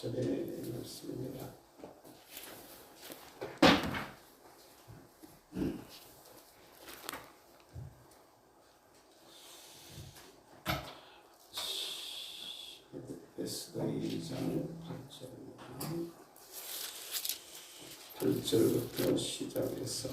8절의 말씀입니다. 에스더 2장 8절입니다. 8절부터 시작해서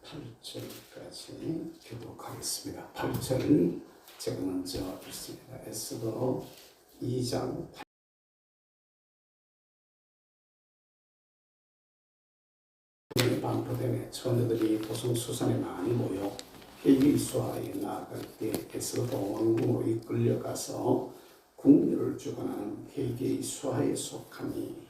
18절까지 교독하겠습니다. 8절을 제가 먼저 읽습니다. 에스더 2장 8절 반포됨에 처녀들이 도성수산에 많이 모여 헬기수하에 나아갈 때 에스더 왕궁으로 이끌려가서 궁녀를 주관하는 헬기의 수하에 속하니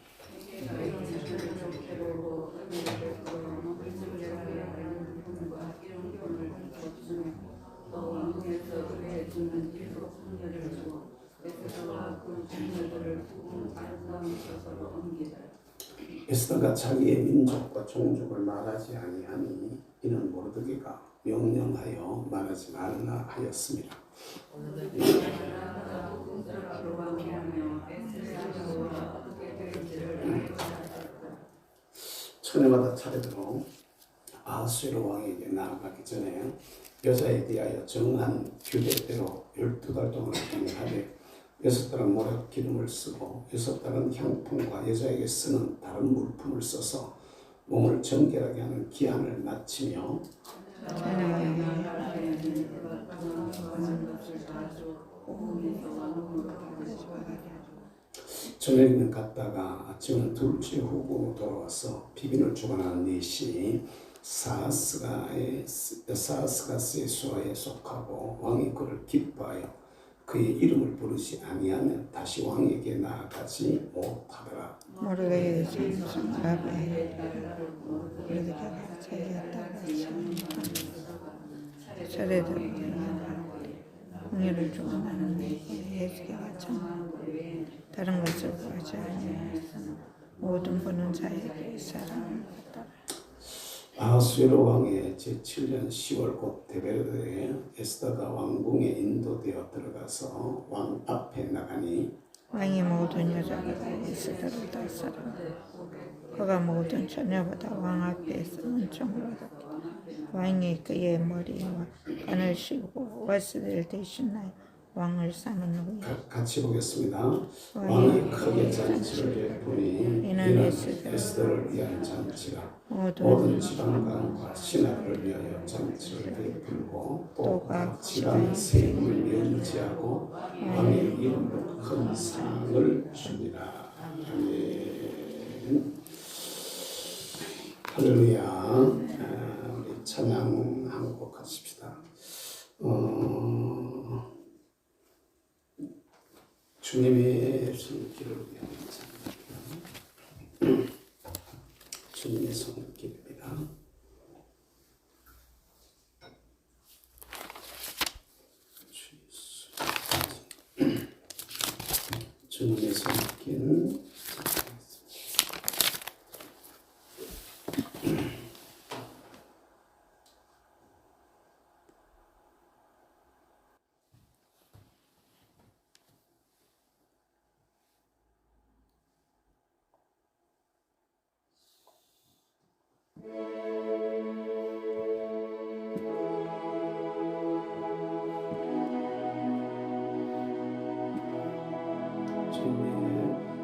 에스더가 자기의 민족과 종족을 말하지 아니하니 이는 모르드게가 명령하여 말하지 말라 하였습니다. 처녀마다 차례대로 아하수에로 왕에게 나아가기 전에 여자에 대하여 정한 규례대로 12달 동안 경하되 6달은 모략 기름을 쓰고 6달은 향품과 여자에게 쓰는 다른 물품을 써서 몸을 정결하게 하는 기한을 마치며 저녁에는 갔다가 아침은 둘째 후궁으로 돌아와서 비빈을 주관하는 넷이 사스가스의 수하에 속하고 왕이 그를 기뻐하여 그의 이름을 부르지 아니하면 다시 왕에게 나아가지 못하더라. 모르드게의 차례대로 궁녀를 주관하는 에스더가 참 다른 것을 구하지 아니하여서 모든 보는 자에게 사랑을 받더라. 아하수에로 왕의 제7년 10월 곧 데베르에 에스더가 왕궁에 인도되어 들어가서 왕 앞에 나가니 왕이 모든 여자보다 에스더를 더 사랑하고 그가 모든 처녀보다 왕 앞에서 은총을 얻었기 왕이 그의 머리와 관을 씌우고 와스를 대신하여 왕을 삼은 후에 같이 보겠습니다. 왕이 크게 잔치를 베푸니 이는 에스더를 위한 잔치라. 모든 지방간과 신하를 위하여 잔치를 베풀고 또 각 지방 세금을 면제하고 왕의 이름으로 큰 상을 주니라. 아멘. 할렐루야. 우리 찬양 한 곡 하십시다. 주님의 손길을 위한 찬양. 주님의 손길입니다. 주님의 손길.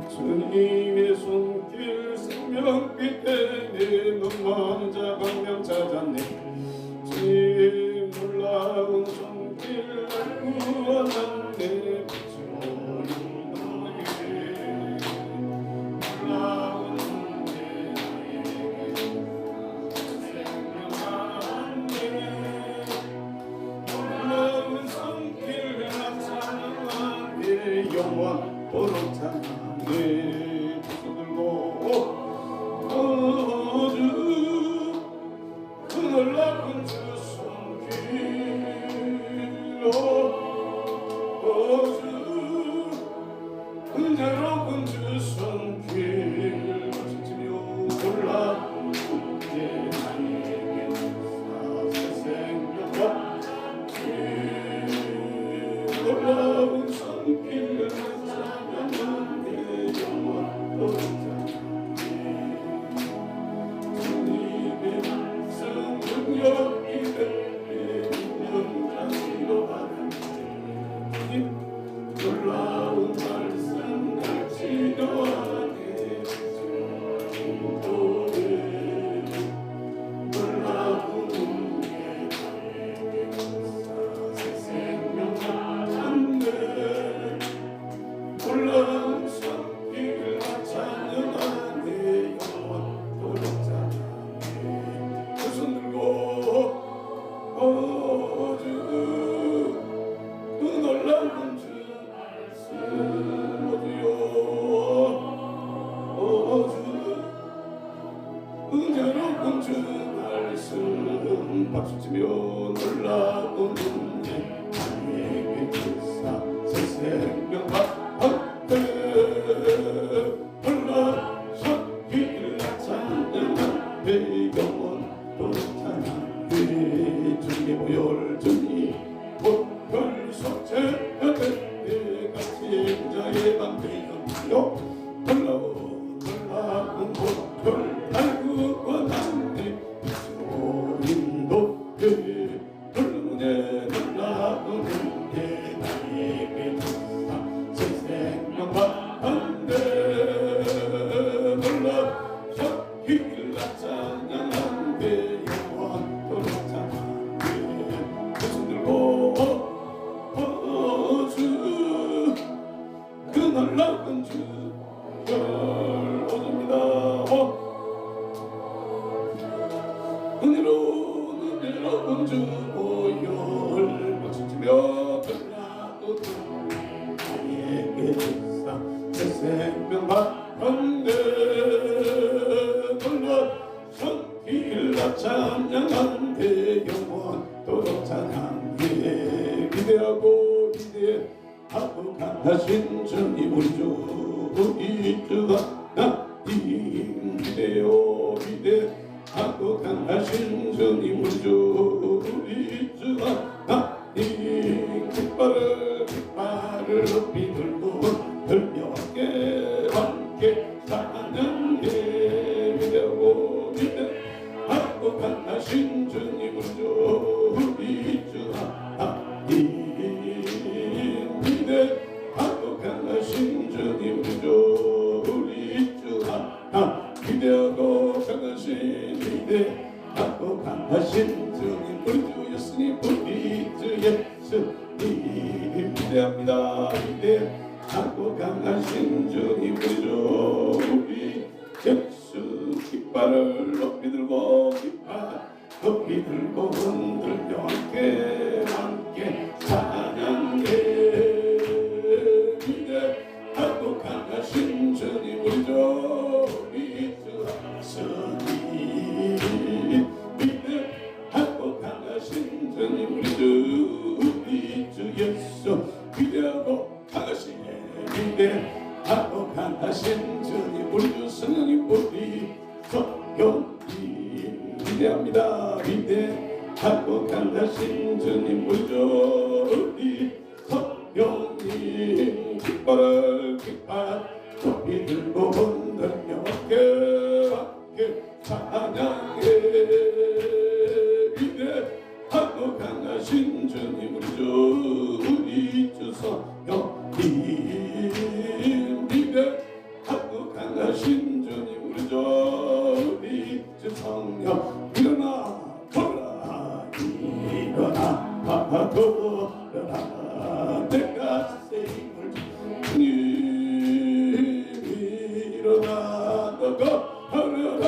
주님의 손길 생명빛 때내 눈먼 자 광명 찾았네. 주의 놀라운 손길 구원하네. 주님 너에게 놀라운 손길 생명하네. 놀라운 손길 나타나네. 영원토록 찬양해. 두손 들고 주 그 놀라운 박수치며 놀라우는 나에게 주사 새 생명 받았네 올라서 길을 찬양한 내 영혼도 찬양해 주님의 보혈 주님 보혈 속죄하네 내가 진자의 방패였요 놀라운 보혈 달고 원하네 소인도 불문에 놀라운 내 나에게 새 생명 받았네 놀라서 길을 찬양한 내 영혼도 찬양해 손 들고 주 그 놀라운 주별 오십니다 은혜로운 주 보혈 박수치며 놀라운 나에게 주사 새 생명 받았네 놀라서 길라 찬양한 내 영혼도록 찬양해 기대하고 기대하고 강하신 주님 우리 주 우리 주가 나님 기대요 기대하고 강하신 주님 우리 주 우리 주가 나님 깃발을 높이 들고 들며 함께 찬양해 기대하고 기대하고 강하신 주님 우리 주 우리 주가 나님 기대하고 강하신 주님 우리 주 우리 주가 기대하고 강하신 기대하고 강하신 주님 우리 주 예수님 우리 주 예수님 기대합니다 기대하고 강하신 주님 우리 주 우리 예수 깃발을 높이 들고 깃발 높이 들고 흔들며 함께 찬양해 기대하고 강하신 주님 우리 주 우리 주 예수님 기대하고 강하신 주님 우리 주 예수 기대하고 강하신 기대하고 강하신 주님 우리 주 성령님 우리 성령님 기대합니다 기대하고 강하신 주님 우리 주 우리 성령님 깃발 높이 들고 흔들며 함께 찬양해 기대하고 강하신 주님 우리 주 성령님 기대하고 강하신 주님 우리 주 성령 일어나 걸어라 일어나 걸어라 내가 세임을 일어나 너가 걸어라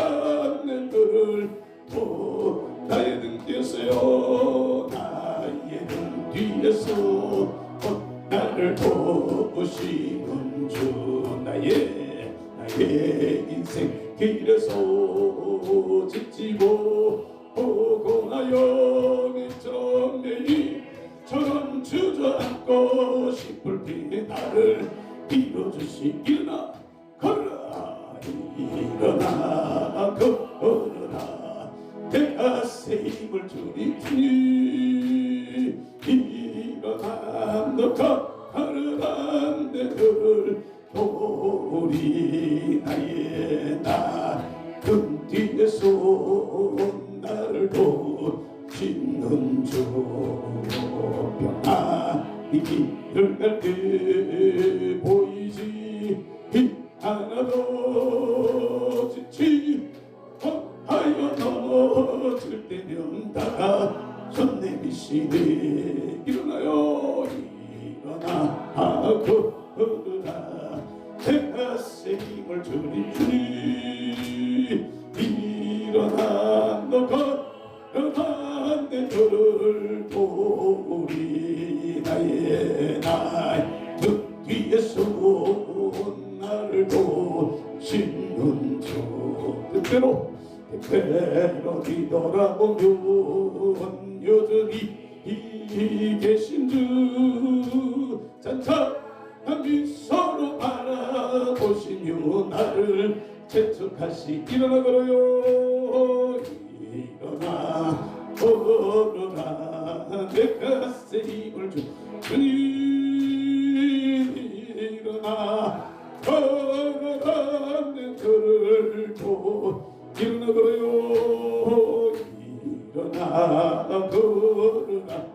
내 너를 나의 등 뒤에서요 나의 등 뒤에서 나를 도우시는 주 나의 인생 길에서 지치고 고나여 이처럼 매일처럼 주저앉고 싶을 때에 나를 밀어주시 일어나 걸어라 일어나 걸어라 내가 새 힘을 주니 주님 일어나 너가 걸어라 내 너를 도리 나의 나금 뒤에서 나를 도우시는 주 평안히 길을 갈 때 보이지 하나도 지치 하여 넘어질 때면 다가 손 내미시네 일어나요 일어나 걸어라 내가 새 힘을 주니 주니 일어나 너가 일어나 내 너를 도우리 나의 등 뒤에서 나를 도우시는 주 그대로 뒤돌아보면 여전히 계신 주 찬찬한 미소로 바라보시며 나를 재촉하시 일어나 걸어요 일어나 걸어라 내가 쓰임을 주니 일어나 걸어라 내 그를 보 일어나 걸어요 일어나 걸어라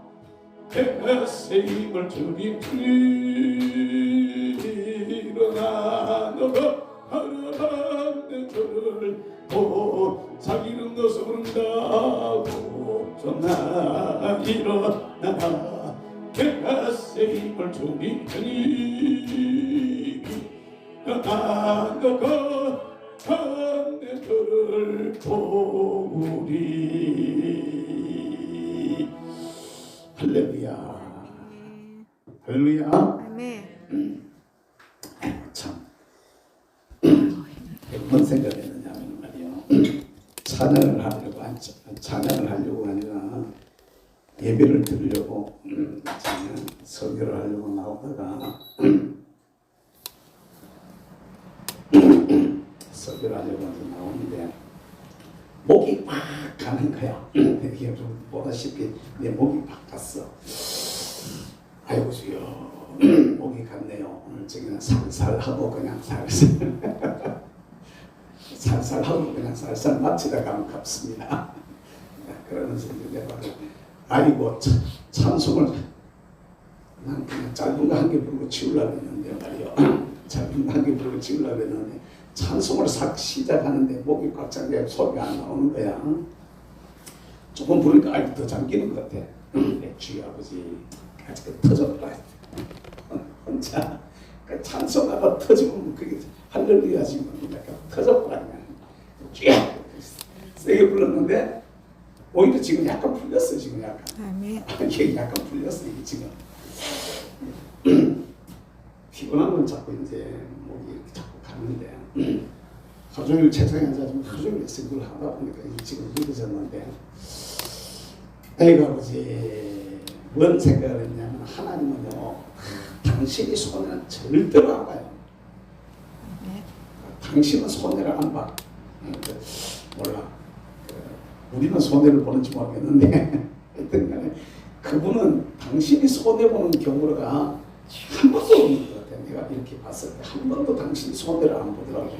내가 쓰임을 주니 일어나 너가 걸어라 내 그를 보 자기는 것을 부른다고 전나 일어나라 내가 쓰임을 주니 일어나 너가 내 그를 보리 할렐루야 할렐루야 아멘. 참 뭔 생각했느냐면 말이요 찬양을 하려고 아니라 예배를 드리려고 설교를 하려고 나오다가 설교를 하려고 나오는데 목이 막 가는 거야. 이게 좀 보다시피 내 목이 막 갔어. 아이고 주여 목이 갔네요. 오늘 저기는 살살하고 그냥 살살하고 그냥 살살 마치다 가면 갚습니다. 그러면서 내가 아이고 찬송을 난 그냥 짧은 거 한 개 부르고 치우려고 했는데 말이요. 짧은 거 한 개 부르고 치우려고 했는데 찬송을 싹 시작하는데 목이 꽉 잠겨 소리가 안 나오는 거야. 조금 부르니까 아이고 더 잠기는 것 같아. 내 주여 아버지 아직 터졌다. 혼자 찬송하다 터지면 그게 할렐루야 지금 약간 터졌다. 쥐야 세게 불렀는데 오히려 지금 약간 풀렸어. 지금 약간 아멘. 이게 약간 풀렸어. 이게 지금 피곤하면 자꾸 이제 목이 이렇게 자꾸 가는데 하루 종일 책상에 앉아서 하루 종일 그걸 하다 보니까 이게 지금 늦어졌는데 아이고 아버지 뭔 생각을 했냐면 하나님은요 당신이 손해는 절대로 안 봐요. 당신은 손해를 안 봐. 몰라. 우리는 손해를 보는지 모르겠는데 하여튼 간에 그분은 당신이 손해보는 경우가 한 번도 없는 것 같아요. 내가 이렇게 봤을 때 한 번도 당신이 손해를 안 보더라고요.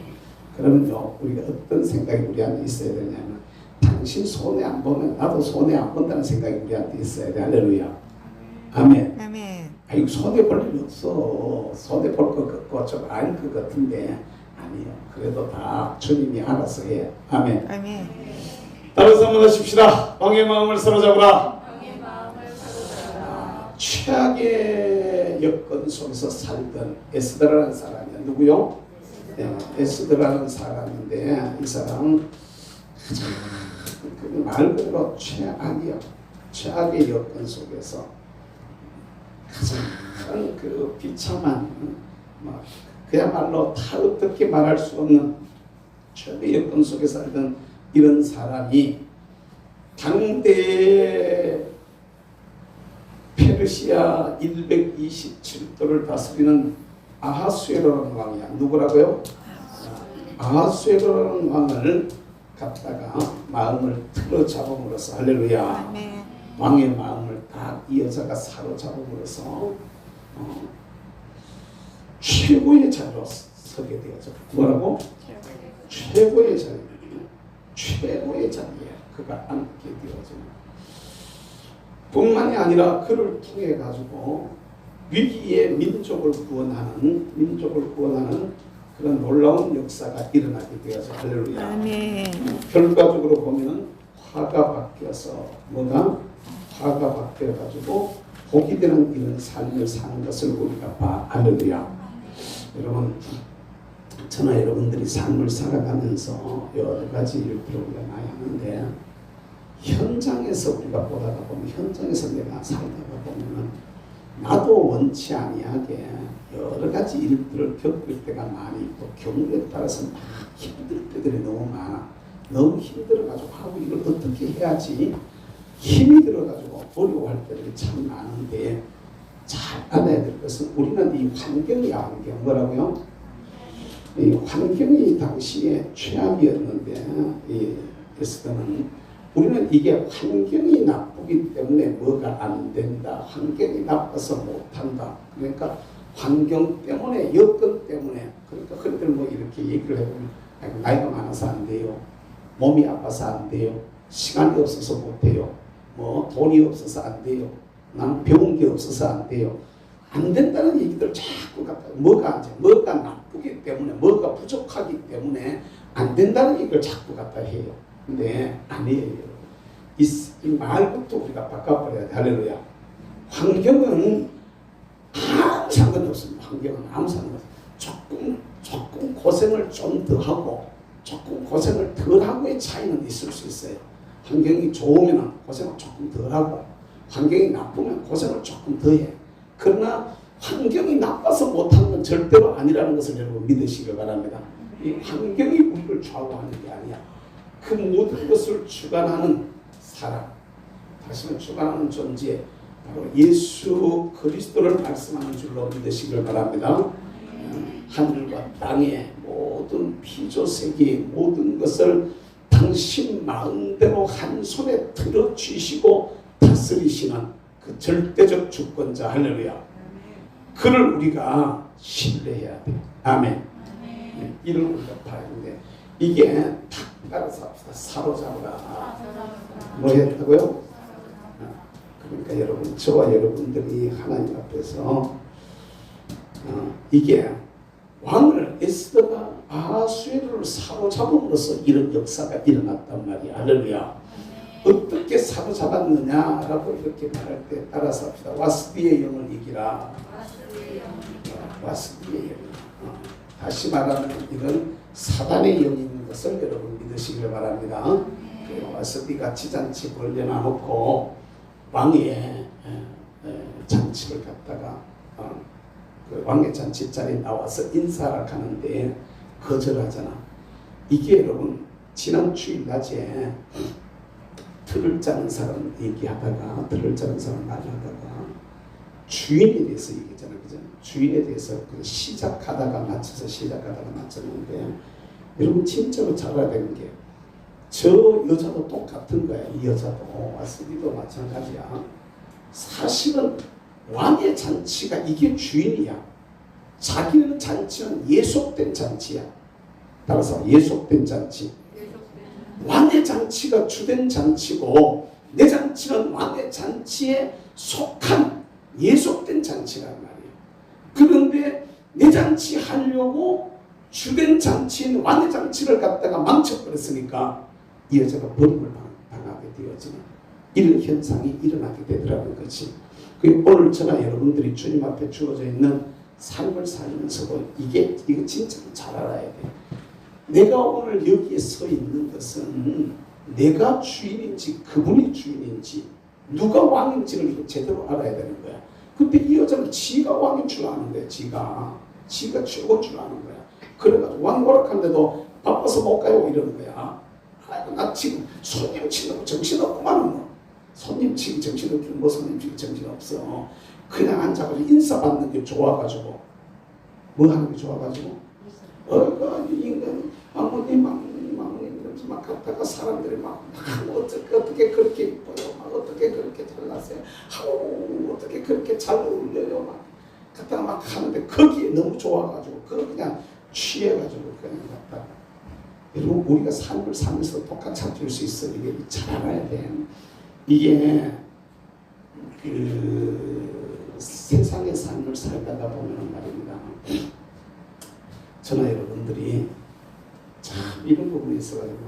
그러면요 우리가 어떤 생각이 우리한테 있어야 되냐면 당신 손해 안 보면 나도 손해 안 본다는 생각이 우리한테 있어야 돼. 할렐루야. 아멘. 아멘. 아이고 손해 볼 일 없어. 손해 볼 것 같고 좀 알 것 같은데 아니요. 그래도 다 주님이 알아서 해. 아멘. 아멘. 따라서 한번 하십시다. 왕의 마음을 사로잡으라. 최악의 여건 속에서 살던 에스더라는 사람이야. 누구요? 네, 에스더라는 사람인데 이 사람은 말 그대로 최악이야. 최악의 여건 속에서 가장 큰 그 비참한 그야말로 다 어떻게 말할 수 없는 최악의 여건 속에 살던 이런 사람이 당대 페르시아 127도를 다스리는 아하수에로라는 왕이야. 누구라고요? 아하수에로라는 왕을 갖다가 마음을 틀어잡음으로써 할렐루야. 아멘. 왕의 마음을 다 이 여자가 사로잡음으로써 최고의 자리로 서게 되어져. 뭐라고? 최고의 자리. 최고의 자리에 그가 앉게 되어져. 뿐만이 아니라 그를 통해 가지고 위기의 민족을 구원하는 그런 놀라운 역사가 일어나게 되어서 할렐루야. 아멘. 결과적으로 보면 화가 바뀌어서 화가 바뀌어 가지고 복이 되는 이런 삶을 사는 것을 우리가 봐. 할렐루야. 여러분, 저나 여러분들이 삶을 살아가면서 여러 가지 일들을 우리가 많이 하는데 현장에서 우리가 보다가 보면 현장에서 내가 살다가 보면은 나도 원치 아니하게 여러 가지 일들을 겪을 때가 많이 있고 경우에 따라서 막 힘들 때들이 너무 많아. 너무 힘들어가지고 하고 이걸 어떻게 해야지 힘이 들어가지고 어려워할 때들이 참 많은데 잘 알아야 될 것은 우리는 이 환경이야. 환경 뭐라고요? 이 환경이 당시에 최악이었는데 이 에스더는 우리는 이게 환경이 나쁘기 때문에 뭐가 안 된다. 환경이 나빠서 못한다. 그러니까 환경 때문에 여건 때문에 그러니까 그들 뭐 이렇게 얘기를 해보면 나이가 많아서 안 돼요. 몸이 아파서 안 돼요. 시간이 없어서 못해요. 뭐 돈이 없어서 안 돼요. 난 배운 게 없어서 안 돼요. 안 된다는 얘기들 자꾸 갖다 뭐가 나쁘기 때문에 뭐가 부족하기 때문에 안 된다는 얘기를 자꾸 갖다 해요. 근데 아니에요. 이 말부터 우리가 바꿔버려야 돼. 할렐루야. 환경은 아무 상관없습니다. 환경은 아무 상관없습니다. 조금 고생을 좀 더 하고 조금 고생을 덜 하고의 차이는 있을 수 있어요. 환경이 좋으면 고생을 조금 덜 하고 환경이 나쁘면 고생을 조금 더 해. 그러나 환경이 나빠서 못하는 건 절대로 아니라는 것을 여러분 믿으시길 바랍니다. 이 환경이 우리를 좌우하는 게 아니야. 그 모든 것을 주관하는 사람, 다시는 주관하는 존재, 바로 예수 그리스도를 말씀하는 줄로 믿으시길 바랍니다. 하늘과 땅의 모든 피조세계 모든 것을 당신 마음대로 한 손에 들어주시고 다스리시는 그 절대적 주권자 할렐루야. 그를 우리가 신뢰해야 돼. 아멘. 이를 우리가 봐야 되는데 이게 탁 따라서 합시다. 사로잡으라. 뭐 했다고요? 그러니까 여러분 저와 여러분들이 하나님 앞에서 이게 왕을 에스더가 아하수에로를 사로잡음으로써 이런 역사가 일어났단 말이야. 할렐루야. 어떻게 사로잡았느냐라고 이렇게 말할 때 따라서 합시다. 와스비의 영을 이기라. 와스비의 영. 다시 말하면 이건 사단의 영이 있는 것을 여러분 믿으시길 바랍니다. 와스비가 지잔치 벌려놔놓고 왕의 잔치를 갖다가 그 왕의 잔치 자리에 나와서 인사를 하는데 거절하잖아. 이게 여러분 지난 주일 낮에 틀을 짜는 사람 얘기하다가 틀을 짜는 사람 말하다가 주인에 대해서 얘기했잖아. 그죠? 주인에 대해서 그 시작하다가 맞췄는데 여러분 진짜로 잘 알아야 되는 게 저 여자도 똑같은 거야. 이 여자도 와스비도 마찬가지야. 사실은 왕의 잔치가 이게 주인이야. 자기는 잔치는 예속된 잔치야. 따라서 예속된 잔치. 왕의 잔치가 주된 잔치고 내 잔치는 왕의 잔치에 속한 예속된 잔치란 말이에요. 그런데 내 잔치 하려고 주된 잔치인 왕의 잔치를 갖다가 망쳐버렸으니까 이 여자가 버림을 당하게 되어지는 이런 현상이 일어나게 되더라는 거지. 오늘 저나 여러분들이 주님 앞에 주어져 있는 삶을 살면서도 이거 진짜로 잘 알아야 돼. 내가 오늘 여기에 서 있는 것은 내가 주인인지 그분이 주인인지 누가 왕인지를 제대로 알아야 되는 거야. 근데 이 여자는 지가 왕인 줄 아는 거야. 지가 최고인 줄 아는 거야. 그래가지고 왕 노력하는데도 바빠서 못 가요 이러는 거야. 아이고 나 지금 손님 치느라고 정신없구만. 뭐. 손님 치기 정신없지 뭐 손님 치기 정신없어. 그냥 앉아가지고 인사받는 게 좋아가지고 뭐 하는 게 좋아가지고 인간 아무님 이러면서 막 갔다가 사람들이 막 어떻게 그렇게 이뻐요. 막 어떻게 그렇게 잘났어요. 아우 어떻게 그렇게 잘 어울려요. 막 갔다가 막 하는데 거기에 너무 좋아가지고 그거 그냥 취해가지고 그냥 갔다가 여러분 우리가 삶을 살면서 똑같이 할 수 있어. 이게 잘 알아야 돼. 이게 그 세상의 삶을 살다가 보면 말입니다. 저나 여러분들이 참 이런 부분에 있어가지고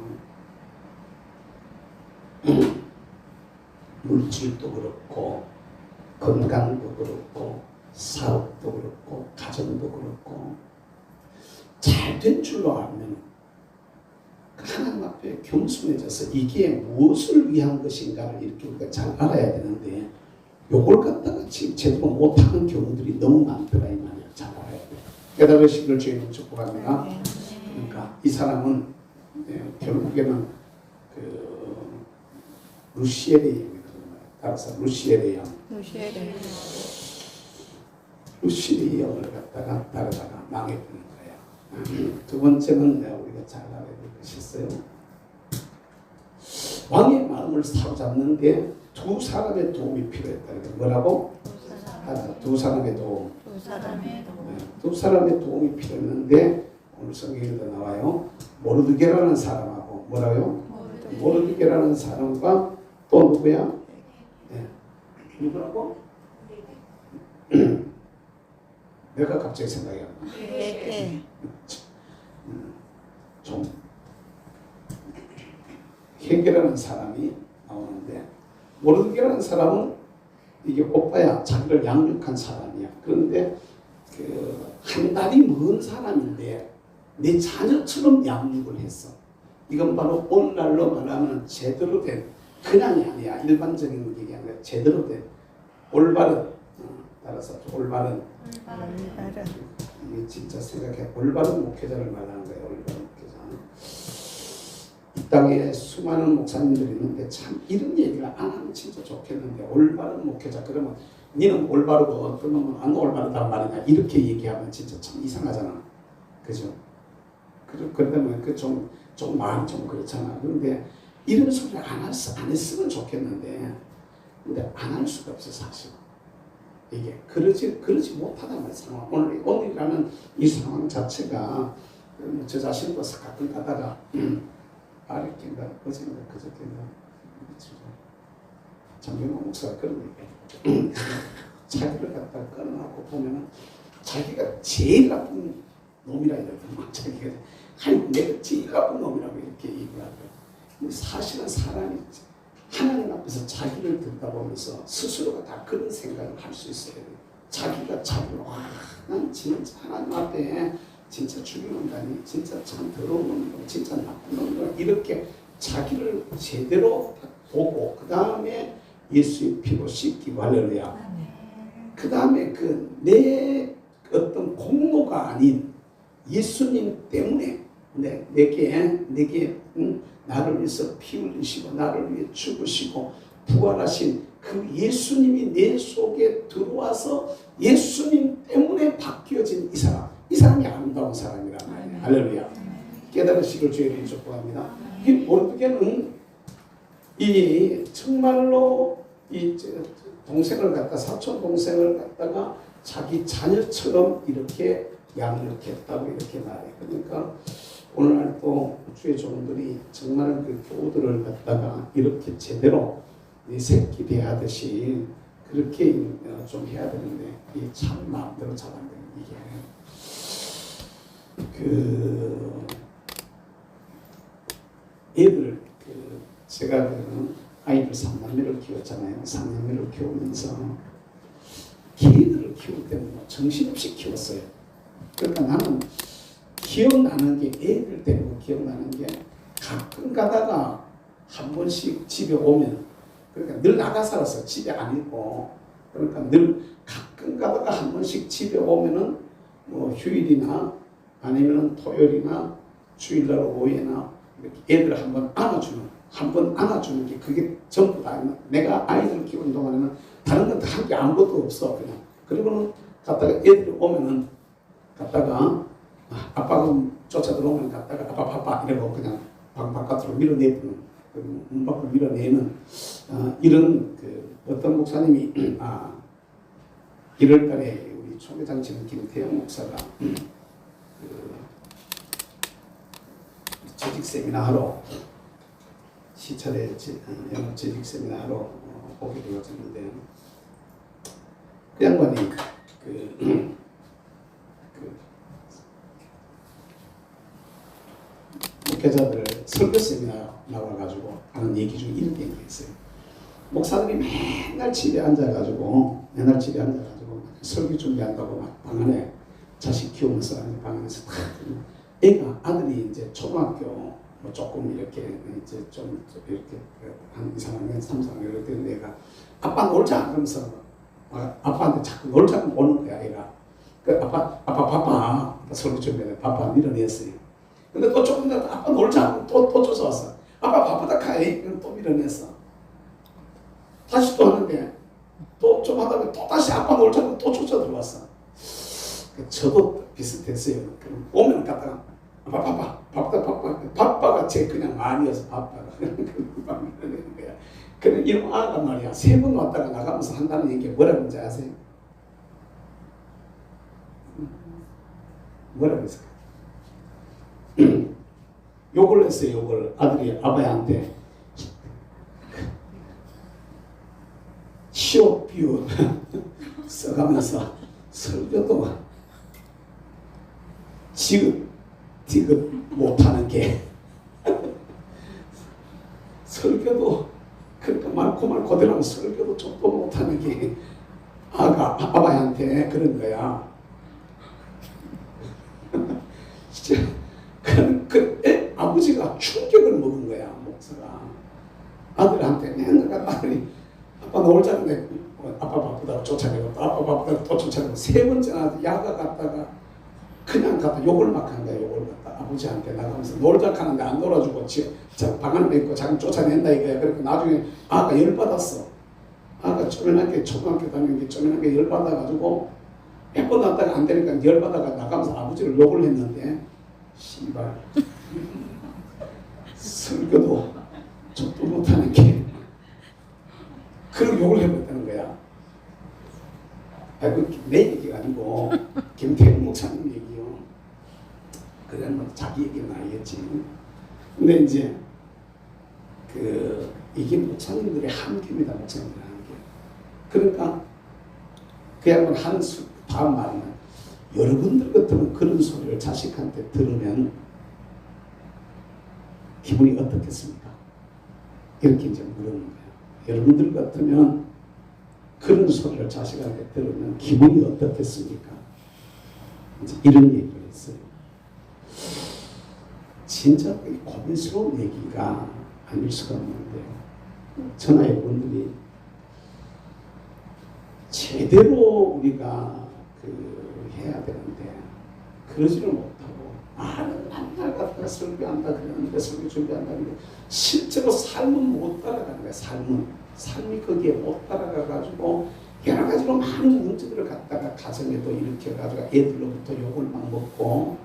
물질도 그렇고 건강도 그렇고 사업도 그렇고 가정도 그렇고 잘 된 줄로 알면 하나님 앞에 겸손해져서 이게 무엇을 위한 것인가를 이렇게 우리가 잘 알아야 되는데 요걸 갖다가 지금 제대로 못하는 경우들이 너무 많더라 이 말이야. 잘 알아야 돼. 깨달으시길 주님 축복합니다. 그러니까 이 사람은 결국에는 루시엘의 영이 따라서 루시엘의 영, 루시엘의 영을 갖다가 따르다가 망해버린 거예요. 두 번째는 우리가 잘 알아야 될 것이 있어요. 왕의 마음을 사로잡는데 두 사람의 도움이 필요했다. 뭐라고? 두 사람의 도움. 두 사람의 도움이 필요했는데 오늘 성경에도 나와요. 모르드게라는 사람하고 뭐라고요? 모르드게라는 사람과 또 누구야? 네. 누구라고? 내가 갑자기 생각이 안 나. 좀 헤게라는 사람이 나오는데 모르드게라는 사람은 이게 오빠야 자기를 양육한 사람이야. 그런데 한 달이 먼 사람인데 내 자녀처럼 양육을 했어. 이건 바로 오늘날로 말하면 제대로 된 그냥이 아니야. 일반적인 게 아니라 제대로 된 올바른 따라서 올바른 이게 진짜 생각해 올바른 목회자를 말하는 거예요. 올바른 목회자. 이 땅에 수많은 목사님들이 있는데 참 이런 얘기를 안 하면 진짜 좋겠는데 올바른 목회자 그러면 니는 올바르고 어떤 놈은 안 올바르단 말이냐 이렇게 얘기하면 진짜 참 이상하잖아. 그죠? 그러면 좀 마음이 좀 그렇잖아. 그런데 이런 소리를 안 했으면 좋겠는데 근데 안 할 수가 없어 사실. 이게 그러지 못하단 말이야. 오늘이라는 이 상황 자체가 저 자신도 가끔 가다가 아랫긴가 어제인가 그저께인가 장병호 목사가 그런 얘기해. 자기를 갖다 끊어놓고 보면은 자기가 제일 나쁜 놈이라 이러더만 자기가 내가 제일 나쁜 놈이라고 이렇게 얘기하더라고요. 근데 사실은 사람이 하나님 앞에서 자기를 듣다 보면서 스스로가 다 그런 생각을 할 수 있어요. 자기가 자기로 난 진짜 하나님 앞에 진짜 죽이는다니 진짜 참 더러운 놈이고 진짜 나쁜 놈이고 이렇게 자기를 제대로 보고 그 다음에 예수의 피로 씻기고 할렐루야. 그 다음에 내 어떤 공로가 아닌 예수님 때문에 내게 나를 위해서 피 흘리시고 나를 위해 죽으시고 부활하신 그 예수님이 내 속에 들어와서 예수님 때문에 바뀌어진 이 사람이 아름다운 사람이란 말이에요. 할렐루야. 깨달으시길 주의 축복합니다. 이 모르드게는 이 정말로 이 동생을 갖다 사촌 동생을 갖다가 자기 자녀처럼 이렇게 양육했다고 이렇게 말해요. 그러니까 오늘날 또 주의 종들이 정말 그 교우들을 갖다가 이렇게 제대로 내 새끼 대하듯이 그렇게 좀 해야 되는데 이게 참 마음대로 잘 안 되는 이게 애들 제가 아이들 3남매를 키웠잖아요. 3남매를 키우면서 걔들을 키울 때는 정신없이 키웠어요. 그러니까 나는 기억나는 게 애들 데리고 기억나는 게 가끔 가다가 한 번씩 집에 오면 그러니까 늘 나가 살았어. 집에 안 있고 그러니까 늘 가끔 가다가 한 번씩 집에 오면은 뭐 휴일이나 아니면은 토요일이나 주일날 오후에나 이렇게 애들 한 번 안아주는 게 그게 전부 다 내가 아이들을 키우는 동안에는 다른 건 한 게 아무것도 없어. 그냥 그리고는 갔다가 애들이 오면은 갔다가 아빠가 쫓아 들어오면 갔다가 아빠 이러고 그냥 방 바깥으로 밀어내는 문 밖으로 밀어내는 이런 어떤 목사님이 1월달에 우리 총회장치는 김태형 목사가 재직 세미나 하러 시찰에 재직 세미나 하러 오게 되었는데 그 양반이 목회자들 설교 세미나 나와가지고 하는 얘기 중에 이런 얘기가 있어요. 목사들이 맨날 집에 앉아가지고 설교 준비한다고 막 방 안에 자식 키우면서 방 안에서 다 애가 아들이 이제 초등학교 뭐 조금 이렇게 이제 좀 이렇게 한 2, 3학년, 3, 4학년 이렇게 되는 애가 아빠 놀자 그러면서 아빠한테 자꾸 놀자고 오는 거야 애가. 그 아빠 바빠 설교 준비하는데 바빠 밀어냈어요. 근데 또 조금 더 아빠 놀자 또 쫓아왔어. 아빠 바쁘다 카이 또 밀어냈어. 다시 또 하는데 또 좀 하다 보면 또 다시 아빠 놀자고 또 쫓아 들어왔어. 저도 비슷했어요. 오면 갔다가 아빠 바빠가 제 그냥 말이어서 바빠가 그러는 거야. 그래 이런 아가 말이야 3번 왔다가 나가면서 한다는 얘기 뭐라 그런지 아세요? 뭐라 그랬을까? 욕을 했어요. 욕을 아들이 아빠한테 시옷 비옷 써가면서 설교도 지긋 못하는 게 설교도 그러니까 말고 그대로 설교도 좀도 못하는 게 아빠한테 그런 거야. 진짜 아버지가 충격을 먹은 거야. 목사가 아들한테 맨날 아들이 아빠 놀자는데 아빠 바쁘다고 쫓아내고 또 아빠 바쁘다고 또 쫓아내고 3번째나 야가 갔다가 그냥 갔다 욕을 막 한 거야. 욕을 갖다 아버지한테 나가면서 놀자 하는데 안 놀아주고 방 안에 있고 자기 쫓아낸다 이거야. 그러니까 나중에 아가 열받았어. 아가 쪼면하게 초등학교 다니는 게 쪼면하게 열받아가지고 몇 번 왔다가 안 되니까 열받아가 나가면서 아버지를 욕을 했는데 씨발 설교도 족도 못하는 게 그런 욕을 해버렸다는 거야. 내 얘기가 아니고 김태형 목사님 얘기요. 그래 뭐 자기 얘기는 아니겠지. 근데 이제 이게 목사님들의 한계입니다. 목사님들의 한계. 그러니까 그 양반 다음 말은 여러분들 같으면 그런 소리를 자식한테 들으면 기분이 어떻겠습니까? 이렇게 이제 물어보는 거예요. 여러분들 같으면 그런 소리를 자식한테 들으면 기분이 어떻겠습니까? 이제 이런 얘기를 했어요. 진짜 고민스러운 얘기가 아닐 수가 없는데 저나 여러분들이 제대로 우리가 해야 되는데 그러지를 못하고 말은 맨날 갖다가 설교한다 그러는데 설교 준비한다는데 실제로 삶은 못 따라가는 거야. 삶이 거기에 못 따라가가지고 여러 가지로 많은 문제들을 갖다가 가정에도 일으켜가지고 애들로부터 욕을 막 먹고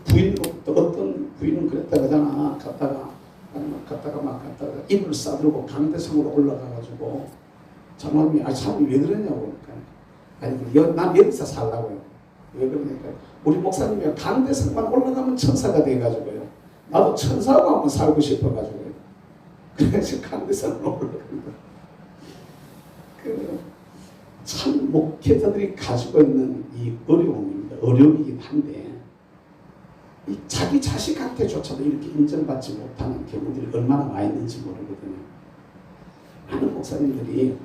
부인으로부터 어떤 부인은 그랬다 그러잖아. 갔다가 입을 싸들고 강대성으로 올라가가지고 장모님이 장모님 왜 그러냐고 그러니까 난 여기서 살라고요. 왜 그러니까 우리 목사님이 강대성만 올라가면 천사가 돼가지고요. 나도 천사하고 한번 살고 싶어가지고요. 그래서 강대성으로 올라간다. 참 목회자들이 가지고 있는 이 어려움입니다. 어려움이긴 한데 자기 자식한테조차도 이렇게 인정받지 못하는 경우들이 얼마나 많이 있는지 모르거든요. 많은 목사님들이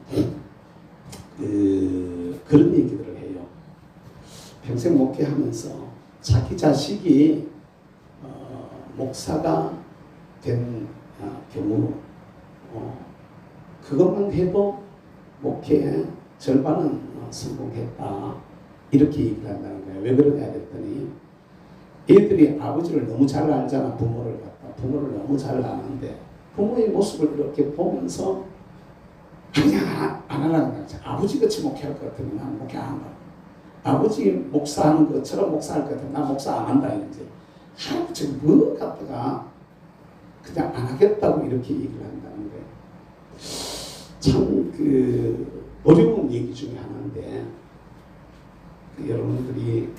그런 얘기들을 해요. 평생 목회하면서 자기 자식이 목사가 된 경우 그것만 해도 목회의 절반은 성공했다 이렇게 얘기를 한다는 거예요. 왜 그러냐 했더니 애들이 아버지를 너무 잘 알잖아. 부모를 너무 잘 아는데 부모의 모습을 이렇게 보면서 그냥 안 하려는 거야. 아버지같이 목회할 것 같으면 난 목회 안 한다. 아버지 목사하는 것처럼 목사할 것 같으면 난 목사 안 한다. 이제 할아버지 뭐 갖다가 그냥 안 하겠다고 이렇게 얘기를 한다는 거예요. 참 어려운 얘기 중에 하나인데 여러분들이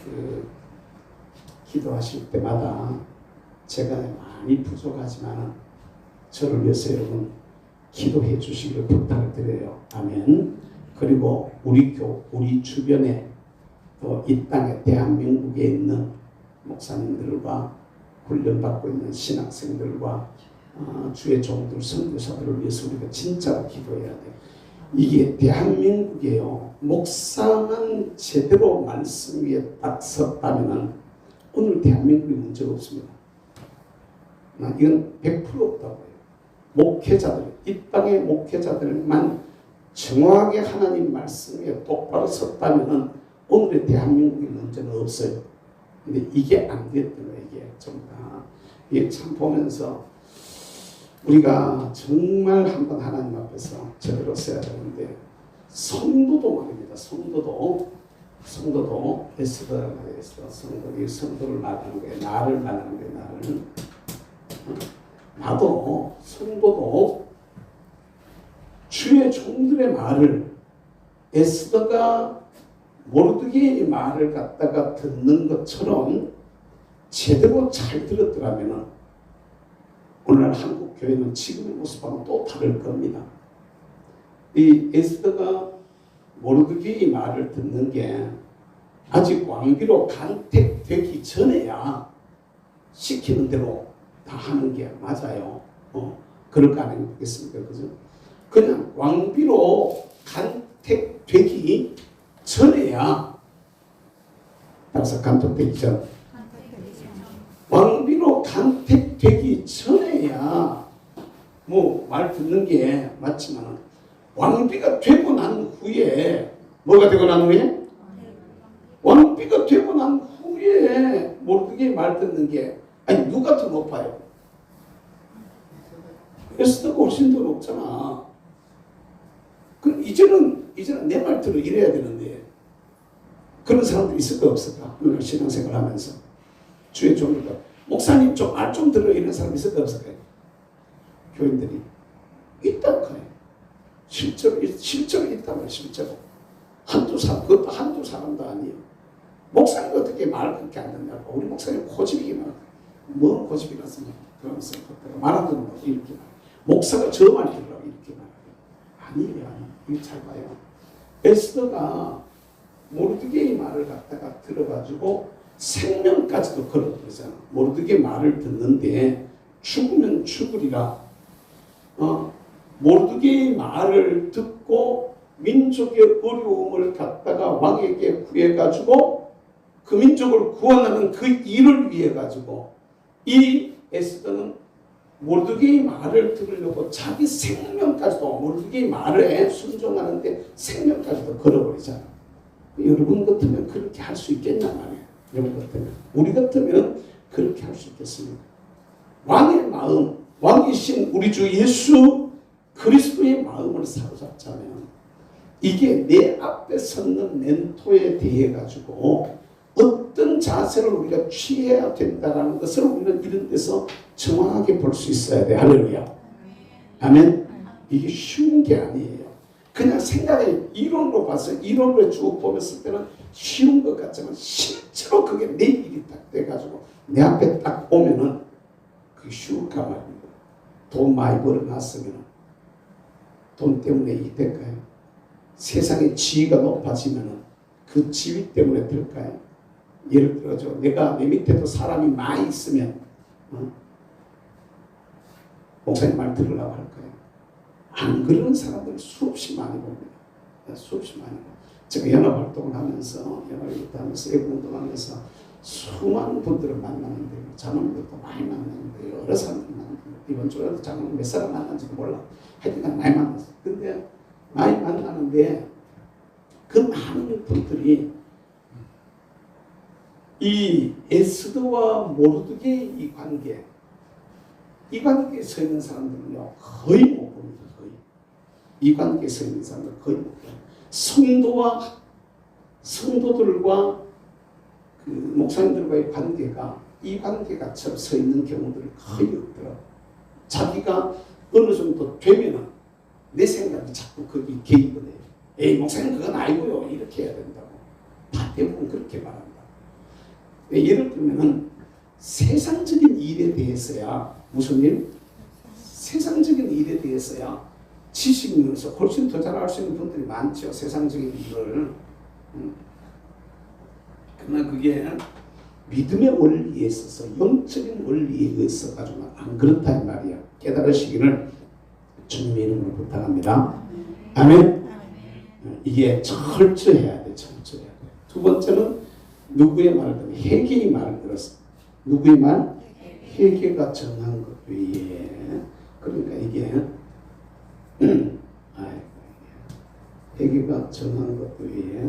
기도하실 때마다 제가 많이 부족하지만 저를 위해서 여러분 기도해 주시기를 부탁을 드려요. 아멘. 그리고 우리 주변에 또 이 땅에 대한민국에 있는 목사님들과 훈련받고 있는 신학생들과 주의 종들 선교사들을 위해서 우리가 진짜로 기도해야 돼요. 이게 대한민국이에요. 목사만 제대로 말씀 위에 딱 섰다면 오늘 대한민국에 문제가 없습니다. 이건 100% 없다고 해요. 목회자들, 이 땅의 목회자들만 정확하게 하나님 말씀 위에 똑바로 섰다면 오늘의 대한민국의 문제는 없어요. 근데 이게 안 됐던 거예요. 이게 전부 다. 이게 참 보면서 우리가 정말 한번 하나님 앞에서 제대로 써야 되는데, 성도도 말입니다. 성도도 에스더가 있어. 성도를 말하는 거예요. 나를 말하는 거예요. 나를. 나도 성도도 주의 종들의 말을, 에스더가 모르드게의 말을 갖다가 듣는 것처럼 제대로 잘 들었더라면 오늘날 한국 교회는 지금의 모습하고 또 다를 겁니다. 이 에스더가 모르드게의 말을 듣는 게 아직 왕비로 간택되기 전에야 시키는 대로 다 하는 게 맞아요. 그럴 거 아니겠습니까? 그죠? 그냥 왕비로 간택되기 전에야, 따라서 간택되기 전, 왕비로 간택되기 전에야 뭐 말 듣는 게 맞지만, 왕비가 되고 난 후에, 뭐가 되고 난 후에? 왕비가 되고 난 후에 모르드게 말 듣는 게, 아니 누가 더 높아요? 에스더가 훨씬 더 높잖아. 그럼 이제는 내 말 들어 이래야 되는데, 그런 사람도 있을까 없을까? 오늘 신앙생활 하면서 주의 종들과 목사님 좀 말 좀 들어 이런 사람 있을까 없을까? 교인들이 있다고 해요. 실제로 있다고. 실제로 그것도 한두 사람도 아니에요. 목사님 어떻게 말 그렇게 안 듣냐고. 우리 목사님 고집이기만 하고, 뭐 고집이라서 그러면서 말 안 듣는다고 이렇게 말해요. 목사가 저 말 들으라고 이렇게 말해요. 아니에요. 이거 잘 봐요. 에스더가 모르드게의 말을 갖다가 들어가지고 생명까지도 걸어버리잖아. 모르드게 말을 듣는데 죽으면 죽으리라. 모르드게의 말을 듣고 민족의 어려움을 갖다가 왕에게 구해가지고 그 민족을 구원하는 그 일을 위해 가지고 이 에스더는 모르드게의 말을 들으려고 자기 생명까지도, 모르드게의 말에 순종하는데 생명까지도 걸어버리잖아. 여러분 같으면 그렇게 할 수 있겠냐 말이에요. 여러분 같으면, 우리 같으면 그렇게 할 수 있겠습니까? 왕의 마음, 왕이신 우리 주 예수 그리스도의 마음을 사로잡자면, 이게 내 앞에 섰는 멘토에 대해 가지고 어떤 자세를 우리가 취해야 된다는 것을 우리는 이런 데서 정확하게 볼 수 있어야 돼. 할렐루야. 아멘. 이게 쉬운 게 아니에요. 그냥 생각에 이론으로 봐서, 이론으로 쭉 보았을 때는 쉬운 것 같지만, 실제로 그게 내 일이 딱 돼가지고 내 앞에 딱 오면은 그게 쉬울까 말입니다. 돈 많이 벌어놨으면 돈 때문에 이 될까요? 세상의 지위가 높아지면은 그 지위 때문에 될까요? 예를 들어서 내가 내 밑에도 사람이 많이 있으면 목사님 말 들으려고 할까요? 안 그러는 사람들 수없이 많이 봅니다. 수없이 많이 봅니다. 제가 연합활동을 하면서, 애국운동하면서 수많은 분들을 만나는데, 장로님들도 많이 만나는데, 여러 사람들 만나는데, 이번 주에도 장로님 몇 사람 만났는지도 몰라. 하여튼 많이 만났어. 근데 많이 만나는데 그 많은 분들이 이 에스더와 모르드게의 이 관계에 서 있는 사람들은요 거의 못 봅니다. 거의 이 관계에 서 있는 사람들 거의 못 봐요. 성도들과 그 목사님들과의 관계가 이 관계가처럼 서 있는 경우들이 거의 없더라고요. 자기가 어느 정도 되면은 내 생각이 자꾸 거기 개입을 해요. 에이 목사님 그건 아니고요. 이렇게 해야 된다고. 다 대부분 그렇게 말한다. 예를 들면은 세상적인 일에 대해서야, 무슨 일? 세상적인 일에 대해서야 지식면에서 훨씬 더 잘 알 수 있는 분들이 많죠. 세상적인 일을. 그러나 그게 믿음의 원리에 있어서, 영적인 원리에 있어 가지고는 안 그렇다 이 말이야. 깨달으시기를 주님의 이름으로 부탁합니다. 아멘. 이게 철저해야 돼. 철저해야 돼. 두 번째는 누구의 말을 들으면 회개의 말을 들었어. 누구의 말? 회개가 정한 것 외에. 그러니까 이게 회개가 정한 것 외에